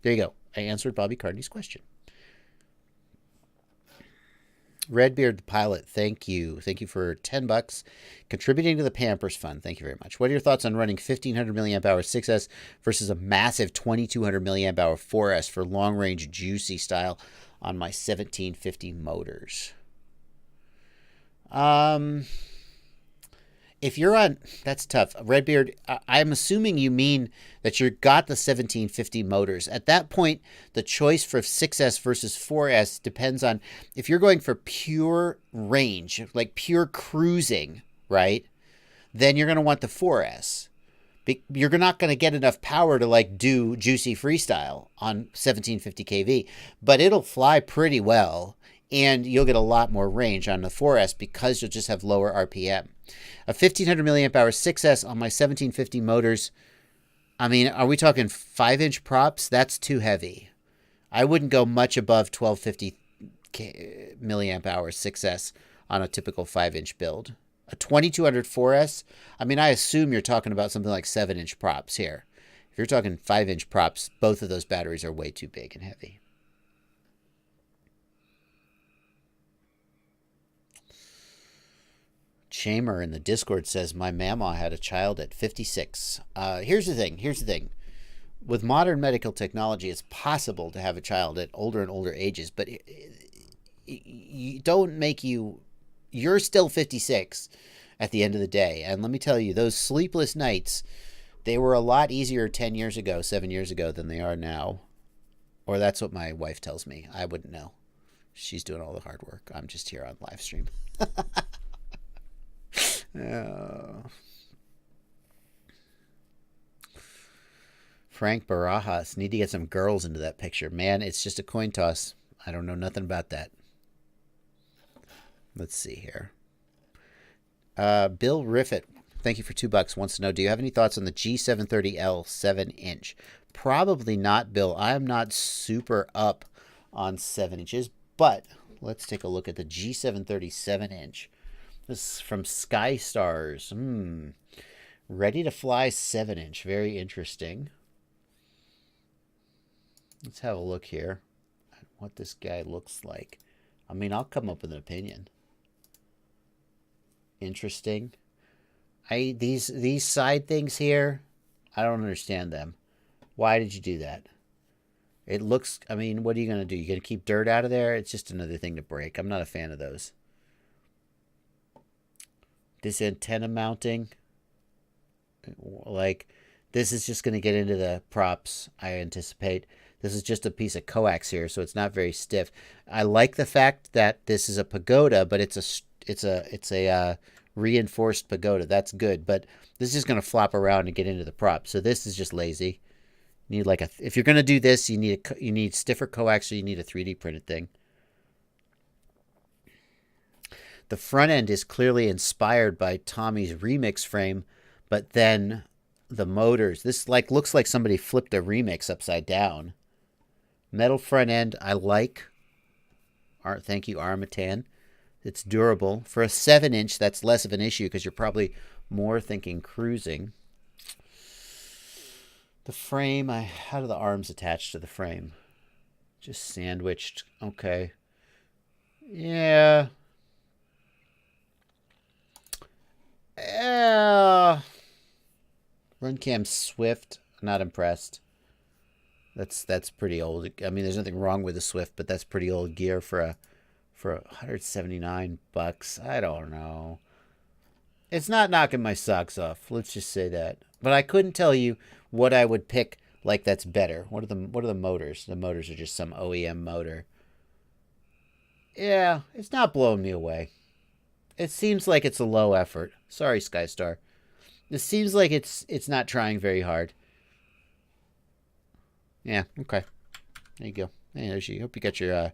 there you go. I answered Bobby Carney's question. Redbeard the Pilot, thank you. Thank you for $10. Contributing to the Pampers Fund. Thank you very much. What are your thoughts on running 1500 milliamp hour 6S versus a massive 2200 milliamp hour 4S for long range juicy style on my 1750 motors? If you're on, that's tough. Redbeard, I'm assuming you mean that you got the 1750 motors. At that point, the choice for 6S versus 4S depends on if you're going for pure range, like pure cruising, right? Then you're going to want the 4S. You're not going to get enough power to like do juicy freestyle on 1750 kV, but it'll fly pretty well. And you'll get a lot more range on the 4S because you'll just have lower RPM. A 1500 milliamp hour 6S on my 1750 motors, I mean, are we talking 5-inch props? That's too heavy. I wouldn't go much above 1250 milliamp hour 6S on a typical 5-inch build. A 2200 4S, I mean, I assume you're talking about something like 7-inch props here. If you're talking 5-inch props, both of those batteries are way too big and heavy. Shamer in the Discord says, my mama had a child at 56. Here's the thing. With modern medical technology, it's possible to have a child at older and older ages, but you're still 56 at the end of the day. And let me tell you, those sleepless nights, they were a lot easier 10 years ago, 7 years ago than they are now. Or that's what my wife tells me. I wouldn't know. She's doing all the hard work. I'm just here on Livestream. Frank Barajas, need to get some girls into that picture. Man, it's just a coin toss. I don't know nothing about that. Let's see here. Bill Riffett, thank you for $2. Wants to know, do you have any thoughts on the G730L 7-inch? Probably not, Bill. I'm not super up on 7 inches, but let's take a look at the G730 7-inch. This is from Skystars. Ready to fly 7-inch. Very interesting. Let's have a look here at what this guy looks like. I mean, I'll come up with an opinion. Interesting. These side things here, I don't understand them. Why did you do that? It looks, I mean, what are you going to do? You going to keep dirt out of there? It's just another thing to break. I'm not a fan of those. This antenna mounting, like, this is just going to get into the props, I anticipate. This is just a piece of coax here, so it's not very stiff. I like the fact that this is a pagoda, but it's a reinforced pagoda. That's good, but this is just going to flop around and get into the prop. So this is just lazy. You need if you're going to do this, you need stiffer coax, or you need a 3D printed thing. The front end is clearly inspired by Tommy's remix frame, but then the motors, this looks like somebody flipped a remix upside down. Metal front end, I like. Thank you, Armatan. It's durable. For a 7-inch, that's less of an issue because you're probably more thinking cruising. The frame, how do the arms attach to the frame? Just sandwiched. Okay. Yeah. Runcam Swift, not impressed. That's pretty old. I mean, there's nothing wrong with the Swift, but that's pretty old gear for $179. I don't know. It's not knocking my socks off. Let's just say that. But I couldn't tell you what I would pick that's better. What are the motors? The motors are just some OEM motor. Yeah, it's not blowing me away. It seems like it's a low effort. Sorry, Skystar. It seems like it's not trying very hard. Yeah, okay. There you go. Hey, there's you. Hope you got your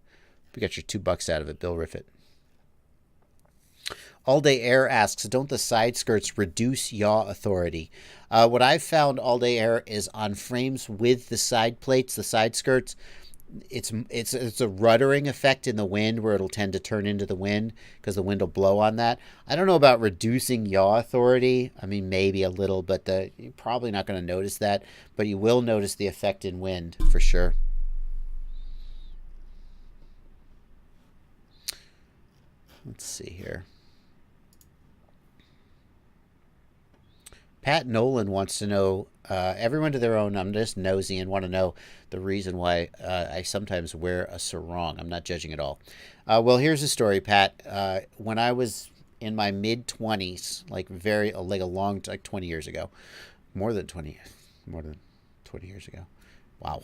$2 out of it, Bill Riffett. All Day Air asks, don't the side skirts reduce yaw authority? What I've found All Day Air is on frames with the side plates, the side skirts, it's a ruddering effect in the wind where it'll tend to turn into the wind because the wind will blow on that. I don't know about reducing yaw authority. I mean, maybe a little, but you're probably not going to notice that. But you will notice the effect in wind for sure. Let's see here. Pat Nolan wants to know, everyone to their own. I'm just nosy and want to know the reason why I sometimes wear a sarong. I'm not judging at all. Well, here's the story, Pat. When I was in my mid-20s, like a long, like 20 years ago, more than 20 years ago. Wow.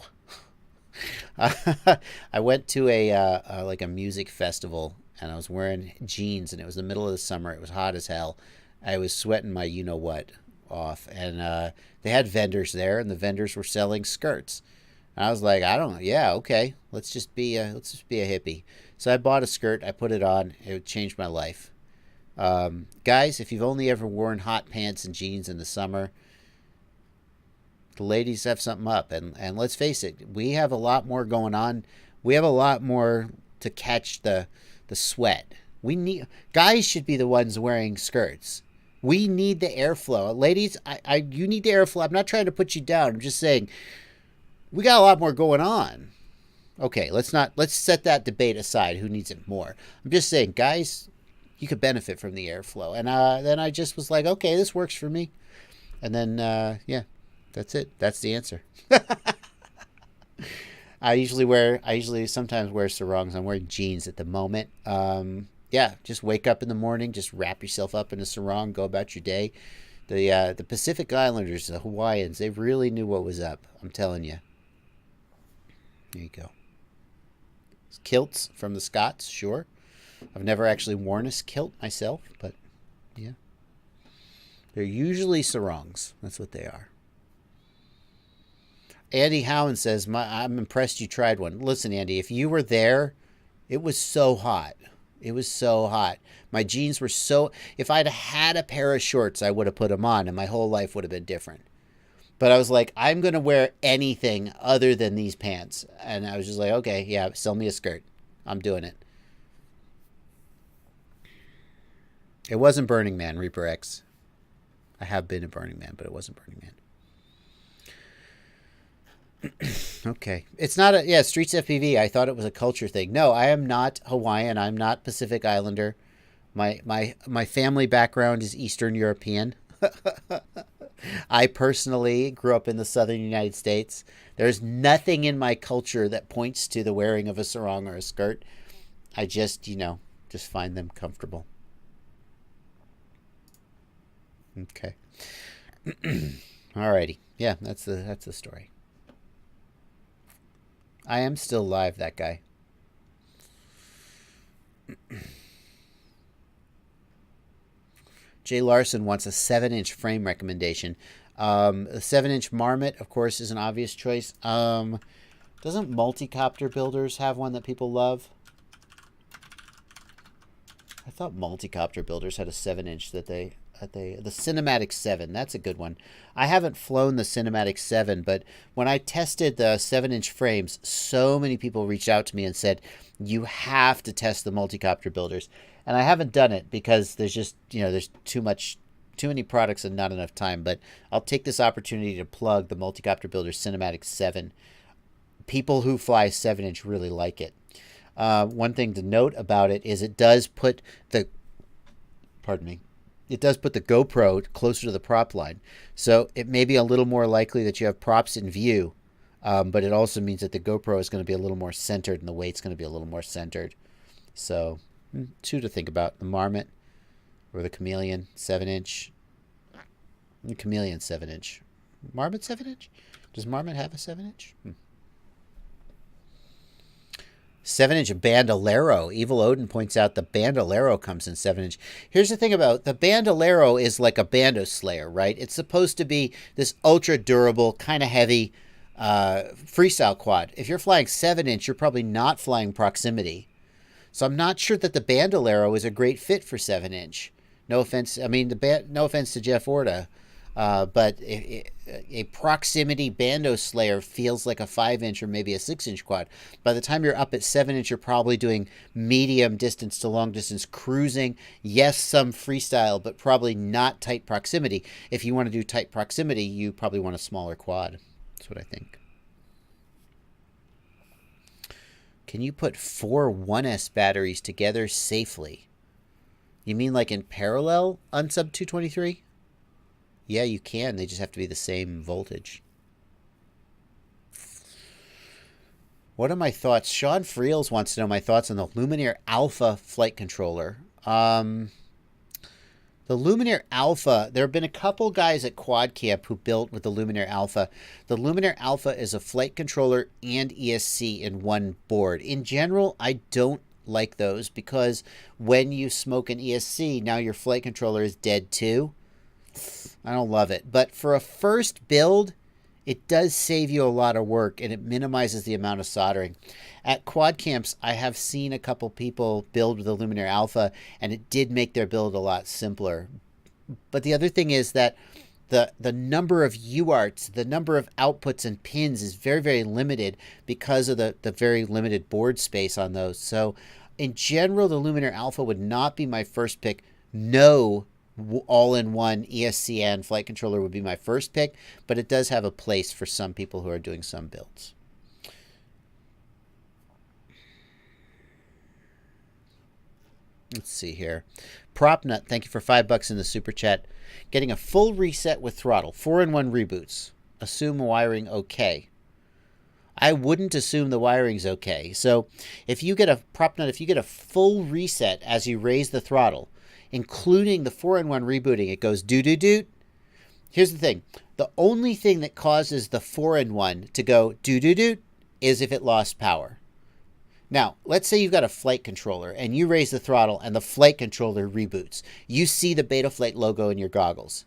I went to a music festival, and I was wearing jeans, and it was the middle of the summer. It was hot as hell. I was sweating my you-know-what off, and they had vendors there, and the vendors were selling skirts. And I was like, okay, let's just be a hippie. So I bought a skirt, I put it on, it changed my life. Guys, if you've only ever worn hot pants and jeans in the summer, the ladies have something up, and let's face it, we have a lot more going on. We have a lot more to catch the sweat. Guys should be the ones wearing skirts. We need the airflow. Ladies, you need the airflow. I'm not trying to put you down. I'm just saying we got a lot more going on. Okay, let's set that debate aside. Who needs it more? I'm just saying, guys, you could benefit from the airflow. And then I just was like, okay, this works for me. And then, that's it. That's the answer. I sometimes wear sarongs. I'm wearing jeans at the moment. Just wake up in the morning, just wrap yourself up in a sarong, go about your day. The Pacific Islanders, the Hawaiians, they really knew what was up. I'm telling you. There you go. Kilts from the Scots, sure. I've never actually worn a kilt myself, but yeah. They're usually sarongs. That's what they are. Andy Howen says, I'm impressed you tried one. Listen, Andy, if you were there, it was so hot. It was so hot. My jeans were so... If I'd had a pair of shorts, I would have put them on, and my whole life would have been different. But I was like, I'm going to wear anything other than these pants. And I was just like, okay, yeah, sell me a skirt. I'm doing it. It wasn't Burning Man, Reaper X. I have been a Burning Man, but it wasn't Burning Man. Okay. It's not Streets FPV. I thought it was a culture thing. No, I am not Hawaiian. I'm not Pacific Islander. My family background is Eastern European. I personally grew up in the southern United States. There's nothing in my culture that points to the wearing of a sarong or a skirt. I just find them comfortable. Okay. Alrighty. Yeah, that's the story. I am still live, that guy. Jay Larson wants a 7-inch frame recommendation. A 7-inch Marmot, of course, is an obvious choice. Doesn't Multicopter Builders have one that people love? I thought Multicopter Builders had a 7-inch the Cinematic 7. That's a good one. I haven't flown the Cinematic 7, but when I tested the 7-inch frames, so many people reached out to me and said, you have to test the Multicopter Builders. And I haven't done it because there's just, there's too many products and not enough time. But I'll take this opportunity to plug the Multicopter Builders Cinematic 7. People who fly 7-inch really like it. One thing to note about it is it does put the GoPro closer to the prop line. So it may be a little more likely that you have props in view, but it also means that the GoPro is going to be a little more centered and the weight's going to be a little more centered. So, two to think about. The Marmot or the Chameleon 7-inch. The Chameleon 7-inch. Marmot 7-inch? Does Marmot have a 7-inch? 7-inch Bandolero. Evil Odin points out the Bandolero comes in 7-inch. Here's the thing about the Bandolero is like a Bando Slayer, right? It's supposed to be this ultra durable, kind of heavy freestyle quad. If you're flying 7-inch, you're probably not flying proximity. So I'm not sure that the Bandolero is a great fit for 7-inch. No offense. I mean, no offense to Jeff Orta. But a proximity bando slayer feels like a 5-inch or maybe a 6-inch quad. By the time you're up at 7-inch, you're probably doing medium distance to long distance cruising. Yes, some freestyle, but probably not tight proximity. If you want to do tight proximity, you probably want a smaller quad. That's what I think. Can you put 4 1S batteries together safely? You mean like in parallel on sub 223? Yeah, you can. They just have to be the same voltage. What are my thoughts? Sean Friels wants to know my thoughts on the Luminaire Alpha flight controller. The Luminaire Alpha, there have been a couple guys at Quad Camp who built with the Luminaire Alpha. The Luminaire Alpha is a flight controller and ESC in one board. In general, I don't like those because when you smoke an ESC, now your flight controller is dead too. I don't love it. But for a first build, it does save you a lot of work and it minimizes the amount of soldering. At Quad Camps, I have seen a couple people build with the Luminaire Alpha and it did make their build a lot simpler. But the other thing is that the number of UARTs, the number of outputs and pins is very, very limited because of the very limited board space on those. So in general, the Luminaire Alpha would not be my first pick. No all-in-one ESC and flight controller would be my first pick, but it does have a place for some people who are doing some builds. Let's see here. Propnut, thank you for $5 in the super chat. Getting a full reset with throttle, 4-in-1 reboots. Assume wiring okay. I wouldn't assume the wiring's okay. So if you get a Propnut, if you get a full reset as you raise the throttle, including the 4-in-1 rebooting, it goes doo-doo-doot. Here's the thing. The only thing that causes the 4-in-1 to go doo-doo-doot is if it lost power. Now, let's say you've got a flight controller and you raise the throttle and the flight controller reboots. You see the Betaflight logo in your goggles.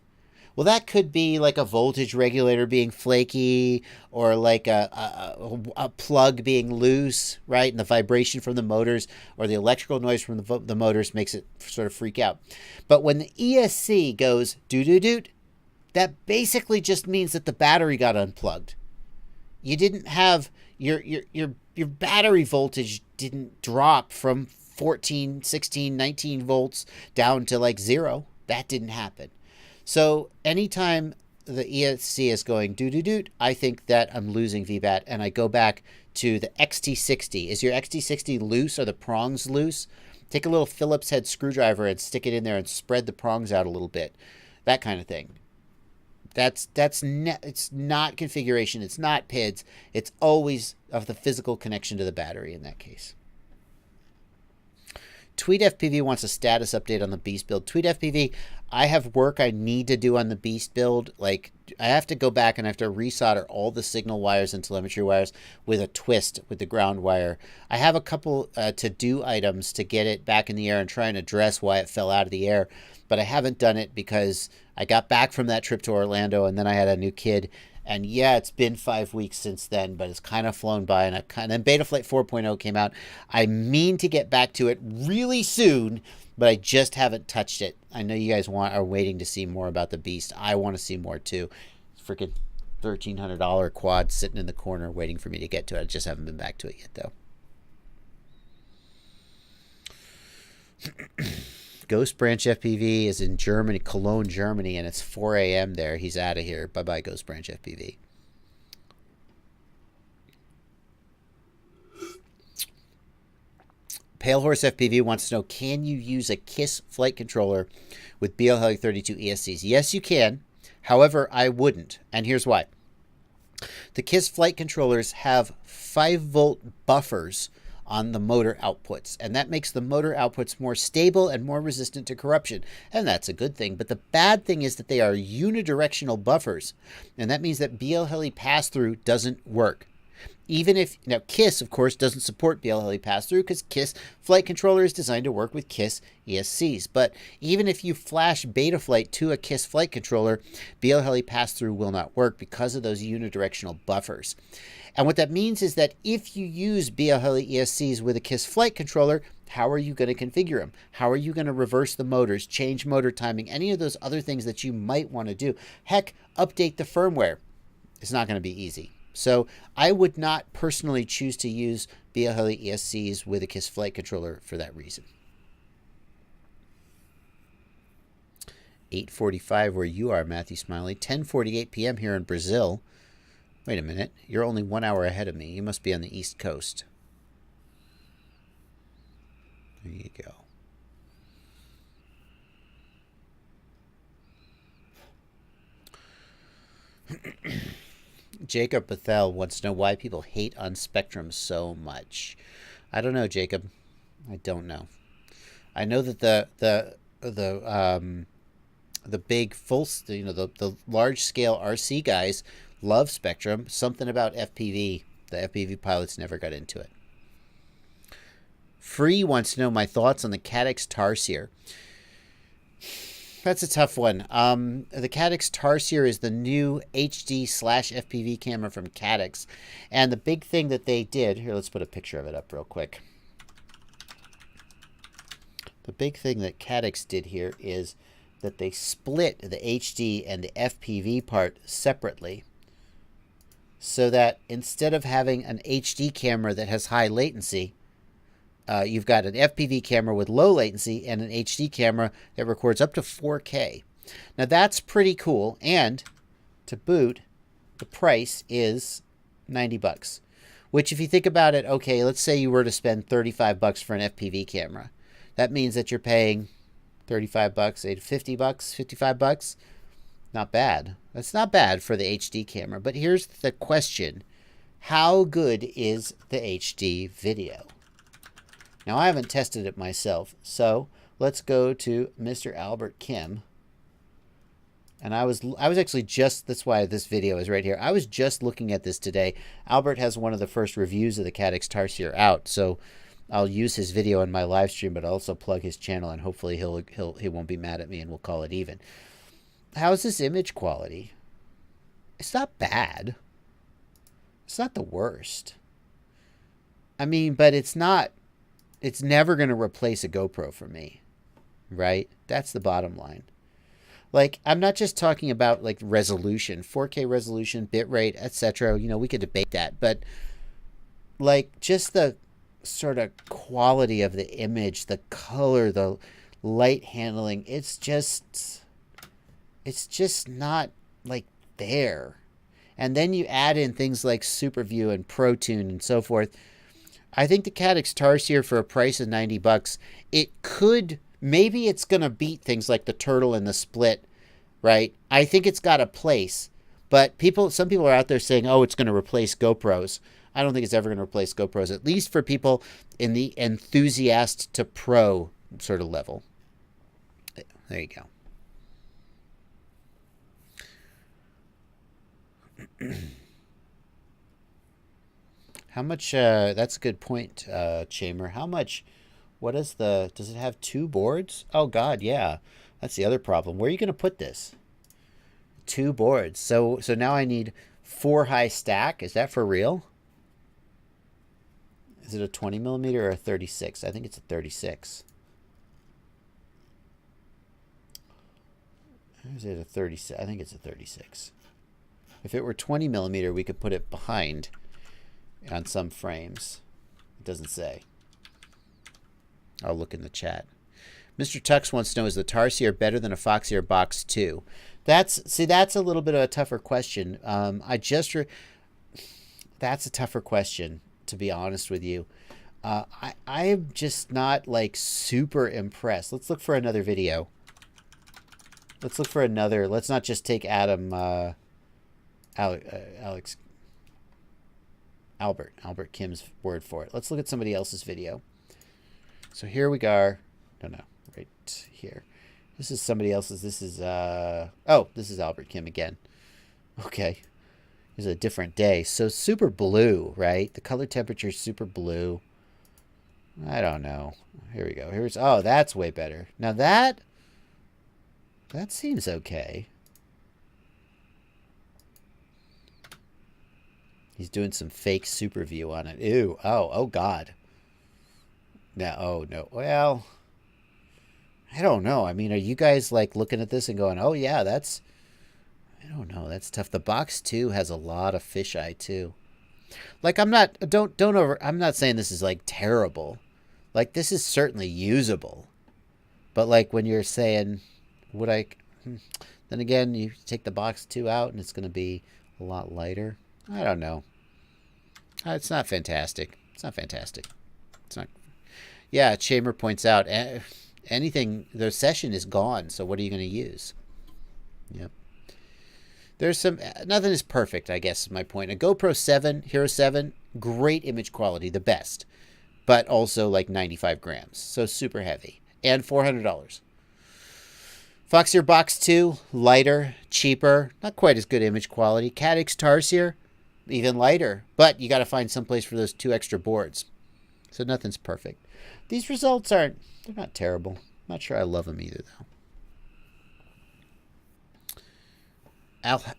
Well, that could be like a voltage regulator being flaky or like a plug being loose, right? And the vibration from the motors or the electrical noise from the motors makes it sort of freak out. But when the ESC goes doo-doo-doot, that basically just means that the battery got unplugged. You didn't have your battery voltage didn't drop from 14, 16, 19 volts down to like 0. That didn't happen. So anytime the ESC is going doo-doo-doot, I think that I'm losing VBAT, and I go back to the XT60. Is your XT60 loose? Are the prongs loose? Take a little Phillips head screwdriver and stick it in there and spread the prongs out a little bit. That kind of thing. It's not configuration. It's not PIDs. It's always of the physical connection to the battery in that case. Tweet FPV wants a status update on the Beast build. Tweet FPV, I have work I need to do on the Beast build. Like, I have to go back and I have to resolder all the signal wires and telemetry wires with a twist with the ground wire. I have a couple to-do items to get it back in the air and try and address why it fell out of the air. But I haven't done it because I got back from that trip to Orlando and then I had a new kid. And yeah, it's been 5 weeks since then, but it's kind of flown by. And then Betaflight 4.0 came out. I mean to get back to it really soon, but I just haven't touched it. I know you guys are waiting to see more about the Beast. I want to see more too. Freaking $1,300 quad sitting in the corner waiting for me to get to it. I just haven't been back to it yet, though. Ghost Branch FPV is in Germany, Cologne, Germany, and it's 4 a.m. there. He's out of here. Bye-bye, Ghost Branch FPV. Pale Horse FPV wants to know, can you use a KISS flight controller with BL32 ESCs? Yes, you can. However, I wouldn't, and here's why. The KISS flight controllers have 5-volt buffers on the motor outputs, and that makes the motor outputs more stable and more resistant to corruption, and that's a good thing. But the bad thing is that they are unidirectional buffers, and that means that BL heli pass-through doesn't work. Even if, now KISS, of course, doesn't support BLHeli pass-through because KISS flight controller is designed to work with KISS ESCs. But even if you flash Betaflight to a KISS flight controller, BLHeli pass-through will not work because of those unidirectional buffers. And what that means is that if you use BLHeli ESCs with a KISS flight controller, how are you going to configure them? How are you going to reverse the motors, change motor timing, any of those other things that you might want to do? Heck, update the firmware. It's not going to be easy. So I would not personally choose to use BLHeli ESCs with a KISS flight controller for that reason. 8:45 where you are, Matthew Smiley. 10:48 p.m. here in Brazil. Wait a minute. You're only 1 hour ahead of me. You must be on the East Coast. There you go. Jacob Bethel wants to know why people hate on Spectrum so much. I don't know, Jacob. I don't know. I know that the big full, the large scale RC guys love Spectrum. Something about FPV. The FPV pilots never got into it. Free wants to know my thoughts on the Caddx Tarsier. That's a tough one. The Caddx Tarsier is the new HD/FPV camera from Caddx. And the big thing that they did, here, let's put a picture of it up real quick. The big thing that Caddx did here is that they split the HD and the FPV part separately, so that instead of having an HD camera that has high latency, you've got an FPV camera with low latency and an HD camera that records up to 4K. Now that's pretty cool, and to boot, the price is $90. Which, if you think about it, okay, let's say you were to spend $35 for an FPV camera. That means that you're paying $35, $50, $55. Not bad. That's not bad for the HD camera. But here's the question. How good is the HD video? Now, I haven't tested it myself, so let's go to Mr. Albert Kim. And I was actually just, that's why this video is right here. I was just looking at this today. Albert has one of the first reviews of the Caddx Tarsier out, so I'll use his video in my live stream, but I'll also plug his channel, and hopefully he won't be mad at me, and we'll call it even. How's this image quality? It's not bad. It's not the worst. I mean, but it's not. It's never going to replace a GoPro for me, right? That's the bottom line. Like, I'm not just talking about, like, resolution, 4K resolution, bitrate, etc. You know, we could debate that. But, like, just the sort of quality of the image, the color, the light handling, it's just not, like, there. And then you add in things like SuperView and ProTune and so forth. I think the Caddx Tarsier for a price of $90, it could, maybe it's going to beat things like the Turtle and the Split, right? I think it's got a place, but some people are out there saying, oh, it's going to replace GoPros. I don't think it's ever going to replace GoPros, at least for people in the enthusiast to pro sort of level. There you go. How much, that's a good point, Chamber. How much, does it have 2 boards? Oh, God, yeah. That's the other problem. Where are you going to put this? 2 boards. So now I need 4 high stack. Is that for real? Is it a 20 millimeter or a 36? I think it's a 36. Or is it a 36? I think it's a 36. If it were 20 millimeter, we could put it behind on some frames. It doesn't say. I'll look in the chat. Mr. Tux wants to know, is the Tarsier better than a Foxy or Box 2? That's a little bit of a tougher question. That's a tougher question, to be honest with you. I'm just not, like, super impressed. Let's look for another video. Let's look for another. Let's not just take Albert Kim's word for it. Let's look at somebody else's video. So here we are. No, right here. This is somebody else's. This is this is Albert Kim again. Okay. It's a different day. So super blue, right? The color temperature is super blue. I don't know. Here we go. Here's, oh, that's way better. Now that seems okay. He's doing some fake super view on it. Ew. Oh God. Now, oh no. Well, I don't know. I mean, are you guys like looking at this and going, oh yeah, that's, I don't know. That's tough. The box 2 has a lot of fisheye too. Like I'm not, I'm not saying this is like terrible. Like this is certainly usable. But like when you're saying, would I, then again, you take the box 2 out and it's going to be a lot lighter. I don't know. It's not fantastic. It's not fantastic. It's not. Yeah, Chamber points out anything, the session is gone. So what are you going to use? Yep. There's some, nothing is perfect, I guess is my point. A GoPro 7, Hero 7, great image quality, the best. But also like 95 grams. So super heavy. And $400. Foxeer Box 2, lighter, cheaper, not quite as good image quality. Cadix Tarsier, even lighter. But you got to find someplace for those 2 extra boards. So nothing's perfect. These results they're not terrible. Not sure I love them either, though.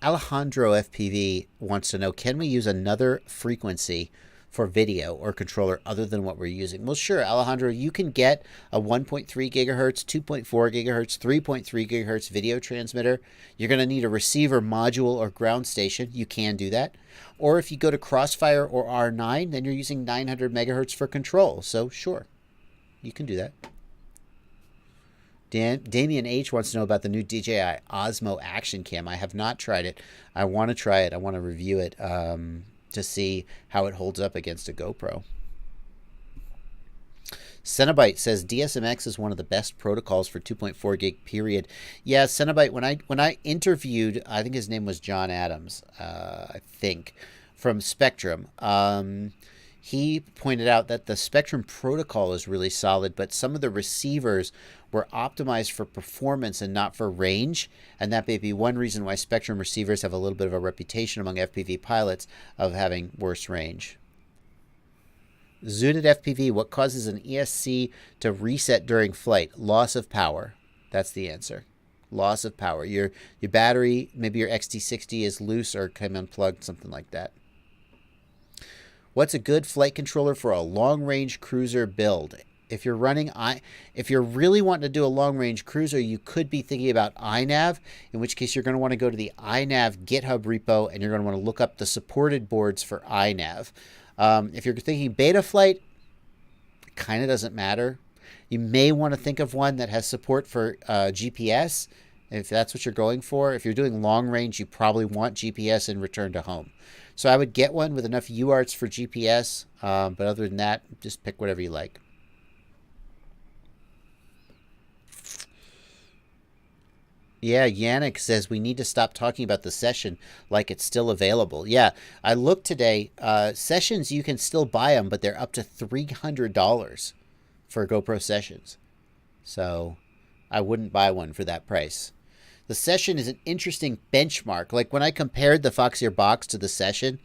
Alejandro FPV wants to know, can we use another frequency for video or controller other than what we're using? Well, sure, Alejandro, you can get a 1.3 gigahertz, 2.4 gigahertz, 3.3 gigahertz video transmitter. You're going to need a receiver module or ground station. You can do that. Or if you go to Crossfire or R9, then you're using 900 megahertz for control. So sure, you can do that. Damien H wants to know about the new DJI Osmo Action Cam. I have not tried it. I want to try it. I want to review it to see how it holds up against a GoPro. Cenobite says DSMX is one of the best protocols for 2.4 gig period. Yeah, Cenobite, when I interviewed, I think his name was John Adams, I think, from Spectrum, he pointed out that the Spectrum protocol is really solid, but some of the receivers were optimized for performance and not for range, and that may be one reason why Spectrum receivers have a little bit of a reputation among FPV pilots of having worse range. Zooted FPV, what causes an ESC to reset during flight? Loss of power. That's the answer. Loss of power. Your battery, maybe your XT60 is loose or come unplugged, something like that. What's a good flight controller for a long-range cruiser build? If you're really wanting to do a long-range cruiser, you could be thinking about iNav, in which case you're going to want to go to the iNav GitHub repo, and you're going to want to look up the supported boards for iNav. If you're thinking Betaflight, it kind of doesn't matter. You may want to think of one that has support for GPS, if that's what you're going for. If you're doing long range, you probably want GPS and return to home. So I would get one with enough UARTs for GPS, but other than that, just pick whatever you like. Yeah, Yannick says we need to stop talking about the session like it's still available. Yeah, I looked today. Sessions, you can still buy them, but they're up to $300 for GoPro Sessions. So I wouldn't buy one for that price. The Session is an interesting benchmark. Like when I compared the Foxeer box to the Session,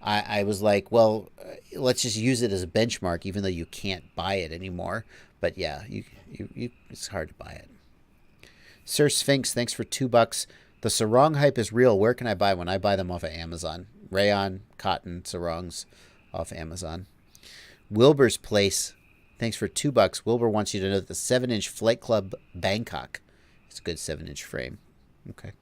I was like, well, let's just use it as a benchmark, even though you can't buy it anymore. But yeah, it's hard to buy it. Sir Sphinx, thanks for $2. The sarong hype is real. Where can I buy one? I buy them off of Amazon. Rayon, cotton, sarongs off Amazon. Wilbur's Place, thanks for $2. Wilbur wants you to know that the 7-inch Flight Club Bangkok. It's a good 7-inch frame. Okay.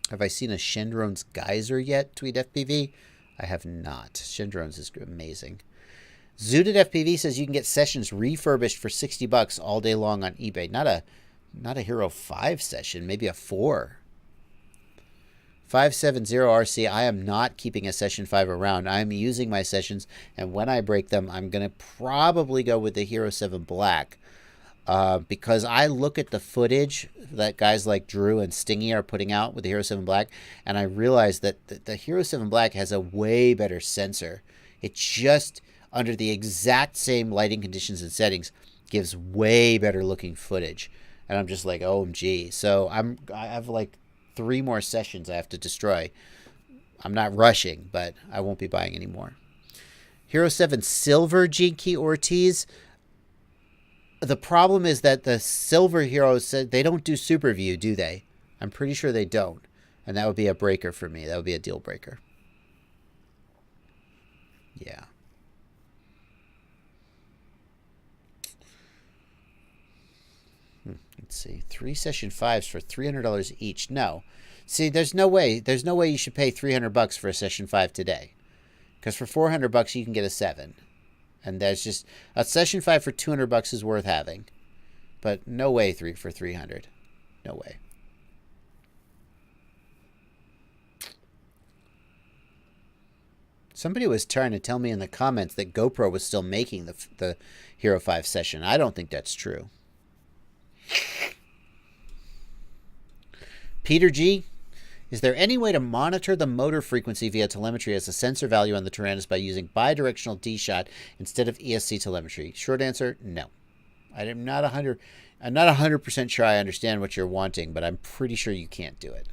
Have I seen a Shendrone's Geyser yet? Tweet FPV. I have not. Shendrone's is amazing. Zooted FPV says you can get Sessions refurbished for $60 all day long on eBay. Not a Hero 5 session, maybe a 4. 570RC, I am not keeping a Session 5 around. I'm using my Sessions, and when I break them, I'm going to probably go with the Hero 7 Black. Because I look at the footage that guys like Drew and Stingy are putting out with the Hero 7 Black, and I realize that the Hero 7 Black has a way better sensor. It just, under the exact same lighting conditions and settings, gives way better looking footage. and I'm just like, OMG. So I have like 3 more sessions I have to destroy. I'm not rushing, but I won't be buying any more. Hero 7 Silver Jinky Ortiz. The problem is that the Silver Heroes said they don't do Super View, do they? I'm pretty sure they don't. And that would be a breaker for me. That would be a deal breaker. Yeah. Let's see. 3 session 5s for $300 each. No. See, there's no way. There's no way you should pay $300 for a session 5 today. Because for $400 you can get a 7. And that's just a session 5 for $200 is worth having. But no way for $300. No way. Somebody was trying to tell me in the comments that GoPro was still making the Hero 5 session. I don't think that's true. Peter G, is there any way to monitor the motor frequency via telemetry as a sensor value on the Tyrannus by using bidirectional D-shot instead of ESC telemetry? Short answer, no. I'm not 100% sure I understand what you're wanting, but I'm pretty sure you can't do it.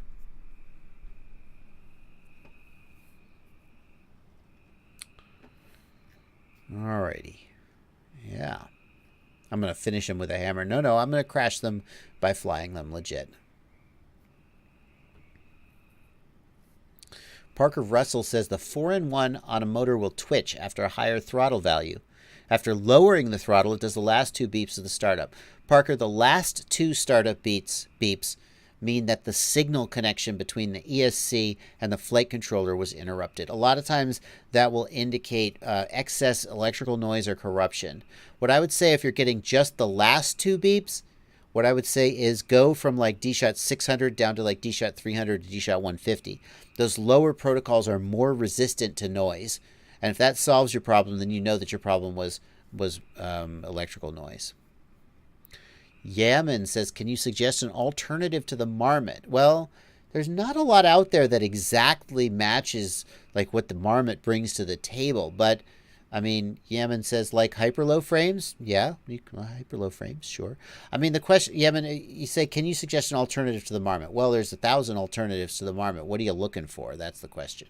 Alrighty. Yeah. I'm going to finish them with a hammer. No, I'm going to crash them by flying them legit. Parker Russell says the 4-in-1 on a motor will twitch after a higher throttle value. After lowering the throttle, it does the last 2 beeps of the startup. Parker, the last 2 startup beeps mean that the signal connection between the ESC and the flight controller was interrupted. A lot of times that will indicate excess electrical noise or corruption. What I would say if you're getting just the last 2 beeps, what I would say is go from like D-Shot 600 down to like D-Shot 300 to D-Shot 150. Those lower protocols are more resistant to noise. And if that solves your problem, then you know that your problem was electrical noise. Yaman says, can you suggest an alternative to the Marmot? Well, there's not a lot out there that exactly matches like what the Marmot brings to the table. But, I mean, Yaman says, like hyper-low frames? Yeah, hyper-low frames, sure. I mean, the question, Yaman, you say, can you suggest an alternative to the Marmot? Well, there's 1,000 alternatives to the Marmot. What are you looking for? That's the question.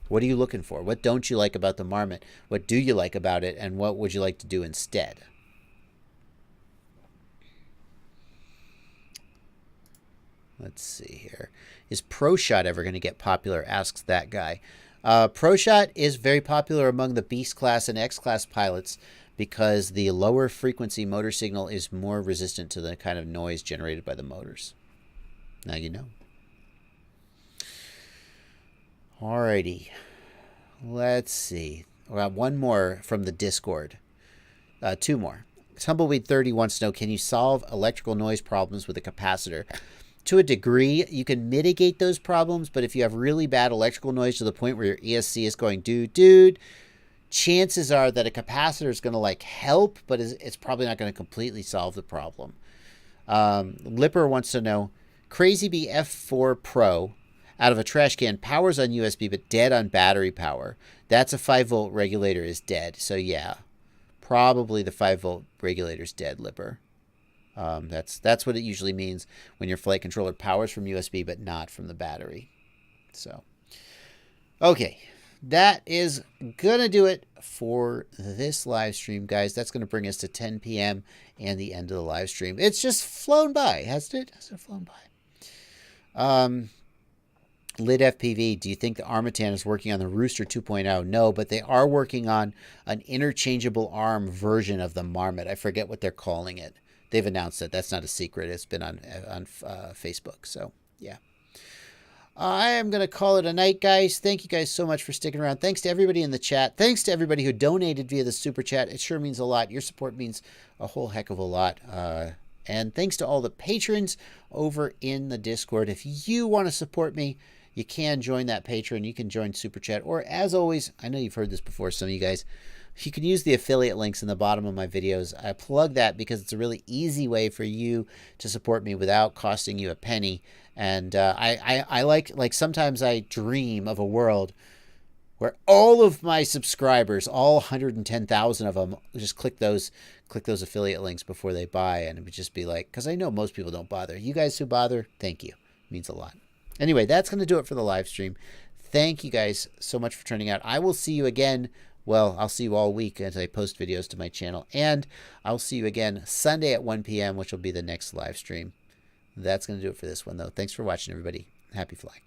What are you looking for? What don't you like about the Marmot? What do you like about it? And what would you like to do instead? Let's see here. Is ProShot ever going to get popular? Asks that guy. ProShot is very popular among the Beast class and X class pilots because the lower frequency motor signal is more resistant to the kind of noise generated by the motors. Now you know. Alrighty. Let's see. We got one more from the Discord. 2 more. Tumbleweed 30 wants to know, can you solve electrical noise problems with a capacitor? To a degree, you can mitigate those problems, but if you have really bad electrical noise to the point where your ESC is going, dude, chances are that a capacitor is going to like help, but it's probably not going to completely solve the problem. Lipper wants to know, Crazy Bee F4 Pro out of a trash can powers on USB but dead on battery power. That's a 5-volt regulator is dead. So yeah, probably the 5-volt regulator is dead, Lipper. That's what it usually means when your flight controller powers from USB but not from the battery. So, okay, that is gonna do it for this live stream, guys. That's gonna bring us to 10 p.m. and the end of the live stream. It's just flown by, hasn't it? Has it flown by? Lid FPV, do you think the Armatan is working on the Rooster 2.0? No, but they are working on an interchangeable arm version of the Marmot. I forget what they're calling it. They've announced it. That's not a secret. It's been on Facebook. So, yeah. I am going to call it a night, guys. Thank you guys so much for sticking around. Thanks to everybody in the chat. Thanks to everybody who donated via the Super Chat. It sure means a lot. Your support means a whole heck of a lot. And thanks to all the patrons over in the Discord. If you want to support me, you can join that Patreon. You can join Super Chat. Or, as always, I know you've heard this before, some of you guys, you can use the affiliate links in the bottom of my videos. I plug that because it's a really easy way for you to support me without costing you a penny. And I like sometimes I dream of a world where all of my subscribers, all 110,000 of them, just click those affiliate links before they buy, and it would just be like, because I know most people don't bother. You guys who bother, thank you. It means a lot. Anyway, that's going to do it for the live stream. Thank you guys so much for turning out. I will see you again. Well, I'll see you all week as I post videos to my channel, and I'll see you again Sunday at 1 p.m., which will be the next live stream. That's going to do it for this one, though. Thanks for watching, everybody. Happy flying.